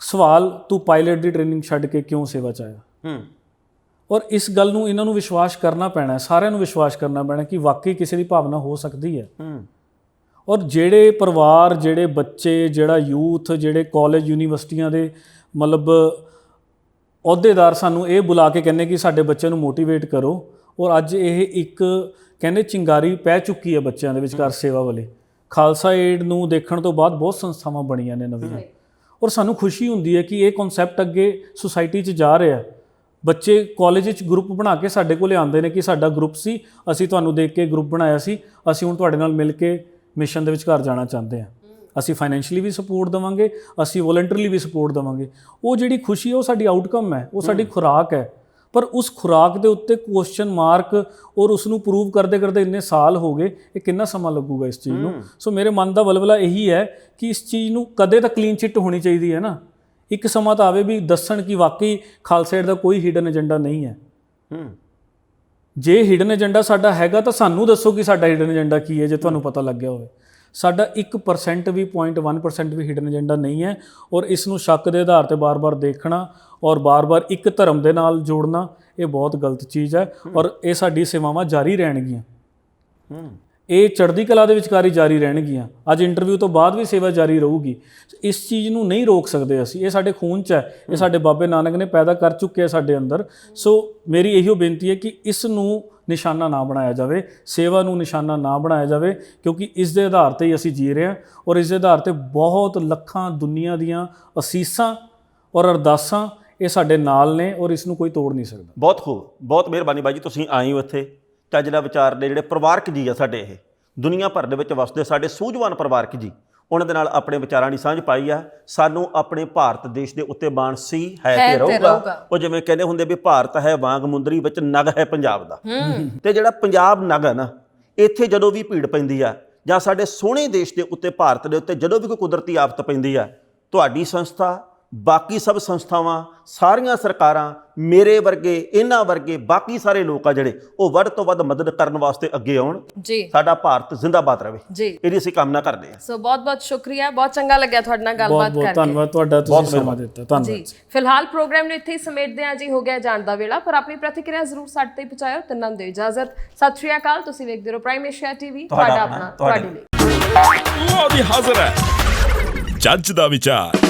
ਸਵਾਲ, ਤੂੰ ਪਾਇਲਟ ਦੀ ਟ੍ਰੇਨਿੰਗ ਛੱਡ ਕੇ ਕਿਉਂ ਸੇਵਾ 'ਚ ਆਇਆ? ਔਰ ਇਸ ਗੱਲ ਨੂੰ ਇਹਨਾਂ ਨੂੰ ਵਿਸ਼ਵਾਸ ਕਰਨਾ ਪੈਣਾ, ਸਾਰਿਆਂ ਨੂੰ ਵਿਸ਼ਵਾਸ ਕਰਨਾ ਪੈਣਾ ਕਿ ਵਾਕਈ ਕਿਸੇ ਦੀ ਭਾਵਨਾ ਹੋ ਸਕਦੀ ਹੈ। ਔਰ ਜਿਹੜੇ ਪਰਿਵਾਰ, ਜਿਹੜੇ ਬੱਚੇ, ਜਿਹੜਾ ਯੂਥ, ਜਿਹੜੇ ਕਾਲਜ ਯੂਨੀਵਰਸਿਟੀਆਂ ਦੇ ਮਤਲਬ ਅਹੁਦੇਦਾਰ ਸਾਨੂੰ ਇਹ ਬੁਲਾ ਕੇ ਕਹਿੰਦੇ ਕਿ ਸਾਡੇ ਬੱਚਿਆਂ ਨੂੰ ਮੋਟੀਵੇਟ ਕਰੋ, ਔਰ ਅੱਜ ਇਹ ਇੱਕ ਕਹਿੰਦੇ ਚਿੰਗਾਰੀ ਪੈ ਚੁੱਕੀ ਹੈ ਬੱਚਿਆਂ ਦੇ ਵਿਚਕਾਰ ਸੇਵਾ ਵਾਲੀ। ਖਾਲਸਾ ਏਡ ਨੂੰ ਦੇਖਣ ਤੋਂ ਬਾਅਦ ਬਹੁਤ ਸੰਸਥਾਵਾਂ ਬਣੀਆਂ ਨੇ ਨਵੀਆਂ, ਔਰ ਸਾਨੂੰ ਖੁਸ਼ੀ ਹੁੰਦੀ ਹੈ ਕਿ ਇਹ ਕਨਸੈਪਟ ਅੱਗੇ ਸੁਸਾਇਟੀ 'ਚ ਜਾ ਰਿਹਾ। ਬੱਚੇ ਕਾਲਜ ਵਿੱਚ ਗਰੁੱਪ ਬਣਾ ਕੇ ਸਾਡੇ ਕੋਲ ਆਉਂਦੇ ਨੇ ਕਿ ਸਾਡਾ ਗਰੁੱਪ ਸੀ, ਅਸੀਂ ਤੁਹਾਨੂੰ ਦੇਖ ਕੇ ਗਰੁੱਪ ਬਣਾਇਆ ਸੀ, ਅਸੀਂ ਹੁਣ ਤੁਹਾਡੇ ਨਾਲ ਮਿਲ ਕੇ ਮਿਸ਼ਨ ਦੇ ਵਿਚਕਾਰ ਜਾਣਾ ਚਾਹੁੰਦੇ ਹਾਂ। ਅਸੀਂ ਫਾਈਨੈਂਸ਼ੀਅਲੀ ਵੀ ਸਪੋਰਟ ਦੇਵਾਂਗੇ, ਅਸੀਂ ਵੋਲੰਟਰੀਲੀ ਵੀ ਸਪੋਰਟ ਦੇਵਾਂਗੇ। ਉਹ ਜਿਹੜੀ ਖੁਸ਼ੀ ਹੈ ਉਹ ਸਾਡੀ ਆਊਟਕਮ ਹੈ, ਉਹ ਸਾਡੀ ਖੁਰਾਕ ਹੈ। ਪਰ ਉਸ ਖੁਰਾਕ ਦੇ ਉੱਤੇ ਕੁਐਸਚਨ ਮਾਰਕ ਔਰ ਉਸ ਨੂੰ ਪ੍ਰੂਵ ਕਰਦੇ ਕਰਦੇ ਇੰਨੇ ਸਾਲ ਹੋ ਗਏ, ਇਹ ਕਿੰਨਾ ਸਮਾਂ ਲੱਗੂਗਾ ਇਸ ਚੀਜ਼ ਨੂੰ? ਸੋ ਮੇਰੇ ਮਨ ਦਾ ਵਲਵਲਾ ਇਹੀ ਹੈ ਕਿ ਇਸ ਚੀਜ਼ ਨੂੰ ਕਦੇ ਤਾਂ ਕਲੀਨ ਚਿੱਟ ਹੋਣੀ ਚਾਹੀਦੀ ਹੈ ਨਾ। ਇੱਕ ਸਮਾਂ ਤਾਂ ਆਵੇ ਵੀ ਦੱਸਣ ਕਿ ਵਾਕਈ ਖਾਲਸਾ ਏਡ ਦਾ ਕੋਈ ਹਿਡਨ ਏਜੰਡਾ ਨਹੀਂ ਹੈ। ਜੇ ਹਿਡਨ ਏਜੰਡਾ ਸਾਡਾ ਹੈਗਾ ਤਾਂ ਸਾਨੂੰ ਦੱਸੋ ਕਿ ਸਾਡਾ ਹਿਡਨ ਏਜੰਡਾ ਕੀ ਹੈ, ਜੇ ਤੁਹਾਨੂੰ ਪਤਾ ਲੱਗਿਆ ਹੋਵੇ। ਸਾਡਾ 1% ਵੀ 0.1% ਵੀ ਹਿਡਨ ਏਜੰਡਾ ਨਹੀਂ ਹੈ। ਔਰ ਇਸ ਨੂੰ ਸ਼ੱਕ ਦੇ ਆਧਾਰ ਤੇ ਬਾਰ-ਬਾਰ ਦੇਖਣਾ ਔਰ ਬਾਰ-ਬਾਰ ਇੱਕ ਧਰਮ ਦੇ ਨਾਲ ਜੋੜਨਾ, ਇਹ ਬਹੁਤ ਗਲਤ ਚੀਜ਼ ਹੈ। ਔਰ ਇਹ ਸਾਡੀ ਸੇਵਾਵਾਂ ਜਾਰੀ ਰਹਿਣਗੀਆਂ। ਇਹ ਚੜ੍ਹਦੀ ਕਲਾ ਦੇ ਵਿਚਕਾਰ ਹੀ ਜਾਰੀ ਰਹਿਣਗੀਆਂ। ਅੱਜ ਇੰਟਰਵਿਊ ਤੋਂ ਬਾਅਦ ਵੀ ਸੇਵਾ ਜਾਰੀ ਰਹੂਗੀ। ਇਸ ਚੀਜ਼ ਨੂੰ ਨਹੀਂ ਰੋਕ ਸਕਦੇ ਅਸੀਂ, ਇਹ ਸਾਡੇ ਖੂਨ 'ਚ ਹੈ, ਇਹ ਸਾਡੇ ਬਾਬੇ ਨਾਨਕ ਨੇ ਪੈਦਾ ਕਰ ਚੁੱਕੇ ਆ ਸਾਡੇ ਅੰਦਰ। ਸੋ ਮੇਰੀ ਇਹੋ ਬੇਨਤੀ ਹੈ ਕਿ ਇਸ ਨੂੰ ਨਿਸ਼ਾਨਾ ਨਾ ਬਣਾਇਆ ਜਾਵੇ, ਸੇਵਾ ਨੂੰ ਨਿਸ਼ਾਨਾ ਨਾ ਬਣਾਇਆ ਜਾਵੇ, ਕਿਉਂਕਿ ਇਸ ਦੇ ਆਧਾਰ ਤੇ ਹੀ ਅਸੀਂ ਜੀ ਰਹੇ ਹਾਂ ਔਰ ਇਸ ਦੇ ਆਧਾਰ ਤੇ ਬਹੁਤ ਲੱਖਾਂ ਦੁਨੀਆ ਦੀਆਂ ਅਸੀਸਾਂ ਔਰ ਅਰਦਾਸਾਂ ਇਹ ਸਾਡੇ ਨਾਲ ਨੇ ਔਰ ਇਸ ਨੂੰ ਕੋਈ ਤੋੜ ਨਹੀਂ ਸਕਦਾ। ਬਹੁਤ ਖੂਬ, ਬਹੁਤ ਮਿਹਰਬਾਨੀ ਬਾਈ ਜੀ, ਤੁਸੀਂ ਆਏ ਹੋ ਇੱਥੇ। ਚੱਜ ਦਾ ਵਿਚਾਰ ਦੇ ਜਿਹੜੇ ਪਰਿਵਾਰਕ ਜੀ ਆ ਸਾਡੇ, ਇਹ ਦੁਨੀਆ ਭਰ ਦੇ ਵਿੱਚ ਵਸਦੇ ਸਾਡੇ ਸੂਝਵਾਨ ਪਰਿਵਾਰਕ ਜੀ, ਉਹਨਾਂ ਦੇ ਨਾਲ ਆਪਣੇ ਵਿਚਾਰਾਂ ਦੀ ਸਾਂਝ ਪਾਈ ਆ। ਸਾਨੂੰ ਆਪਣੇ ਭਾਰਤ ਦੇਸ਼ ਦੇ ਉੱਤੇ ਮਾਣ ਸੀ, ਹੈ ਤੇ ਰਹੂਗਾ। ਉਹ ਜਿਵੇਂ ਕਹਿੰਦੇ ਹੁੰਦੇ ਵੀ ਭਾਰਤ ਹੈ ਵਾਂਗ ਮੁੰਦਰੀ ਵਿੱਚ ਨਗ ਹੈ ਪੰਜਾਬ ਦਾ, ਤੇ ਜਿਹੜਾ ਪੰਜਾਬ ਨਗ ਹੈ ਨਾ, ਇੱਥੇ ਜਦੋਂ ਵੀ ਭੀੜ ਪੈਂਦੀ ਆ ਜਾਂ ਸਾਡੇ ਸੋਹਣੇ ਦੇਸ਼ ਦੇ ਉੱਤੇ ਭਾਰਤ ਦੇ ਉੱਤੇ ਜਦੋਂ ਵੀ ਕੋਈ ਕੁਦਰਤੀ ਆਫਤ ਪੈਂਦੀ ਆ, ਤੁਹਾਡੀ ਸੰਸਥਾ, ਬਾਕੀ ਸਭ ਸੰਸਥਾਵਾਂ, ਸਾਰੀਆਂ ਸਰਕਾਰਾਂ, ਮੇਰੇ ਵਰਗੇ, ਇਹਨਾਂ ਵਰਗੇ ਬਾਕੀ ਸਾਰੇ ਲੋਕ ਆ ਜਿਹੜੇ, ਉਹ ਵੱਧ ਤੋਂ ਵੱਧ ਮਦਦ ਕਰਨ ਵਾਸਤੇ ਅੱਗੇ ਆਉਣ ਜੀ। ਸਾਡਾ ਭਾਰਤ ਜ਼ਿੰਦਾਬਾਦ ਰਹੇ ਜੀ, ਇਹਦੀ ਅਸੀਂ ਕਾਮਨਾ ਕਰਦੇ ਹਾਂ। ਸੋ ਬਹੁਤ ਬਹੁਤ ਸ਼ੁਕਰੀਆ, ਬਹੁਤ ਚੰਗਾ ਲੱਗਿਆ ਤੁਹਾਡੇ ਨਾਲ ਗੱਲਬਾਤ ਕਰਕੇ। ਬਹੁਤ ਧੰਨਵਾਦ ਤੁਹਾਡਾ, ਤੁਸੀਂ ਸਮਾਂ ਦਿੱਤਾ, ਧੰਨਵਾਦ ਜੀ। ਫਿਲਹਾਲ ਪ੍ਰੋਗਰਾਮ ਨੂੰ ਇੱਥੇ ਹੀ ਸਮੇਟਦੇ ਹਾਂ ਜੀ, ਹੋ ਗਿਆ ਜਾਣ ਦਾ ਵੇਲਾ, ਪਰ ਆਪਣੀ ਪ੍ਰਤੀਕਿਰਿਆ ਜ਼ਰੂਰ ਸਾਡੇ ਤੇ ਪਹੁੰਚਾਇਓ। ਤਿੰਨਾਂ ਨੂੰ ਦਿਓ ਇਜਾਜ਼ਤ। ਸਤਿ ਸ਼੍ਰੀ ਅਕਾਲ। ਤੁਸੀਂ ਵੇਖਦੇ ਰਹੋ ਪ੍ਰਾਈਮ ਏਸ਼ੀਆ ਟੀਵੀ, ਤੁਹਾਡਾ ਆਪਣਾ, ਤੁਹਾਡੇ ਲਈ। ਲਓ ਵੀ ਹਾਜ਼ਰ ਹੈ ਜੱਜ ਦਾ ਵਿਚਾਰ।